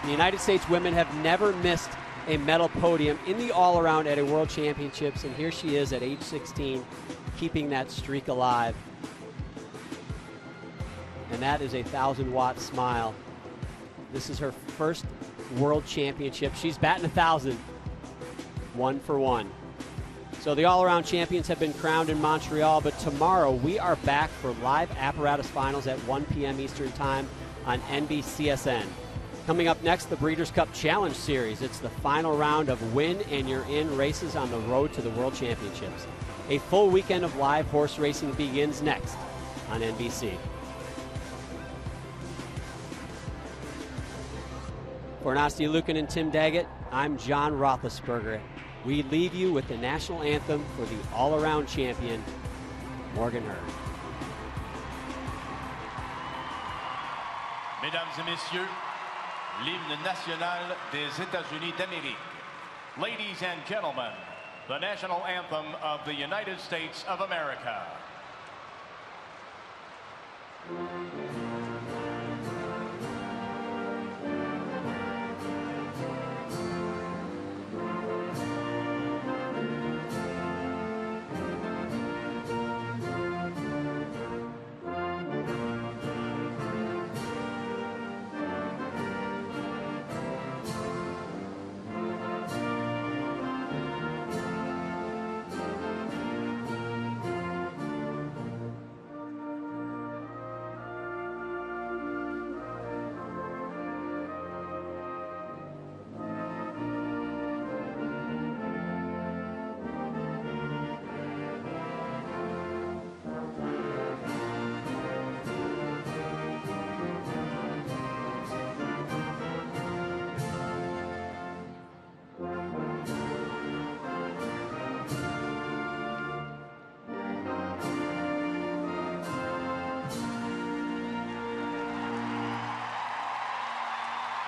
the United States women have never missed a medal podium in the all-around at a World Championships, and here she is at age 16, keeping that streak alive. And that is a 1,000-watt smile. This is her first World Championship. She's batting 1,000, 1 for 1. So the all-around champions have been crowned in Montreal, but tomorrow we are back for live apparatus finals at 1 p.m. Eastern Time on NBCSN. Coming up next, the Breeders' Cup Challenge Series. It's the final round of win and you're in races on the road to the World Championships. A full weekend of live horse racing begins next on NBC. For Nastia Lukin and Tim Daggett, I'm John Roethlisberger. We leave you with the national anthem for the all-around champion, Morgan Hurd. Mesdames et messieurs, l'hymne national des États-Unis d'Amérique. Ladies and gentlemen, the national anthem of the United States of America.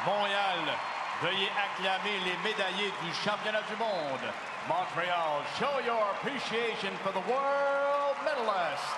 Montréal, veuillez acclamer les médaillés du championnat du monde. Montreal, show your appreciation for the world medalists.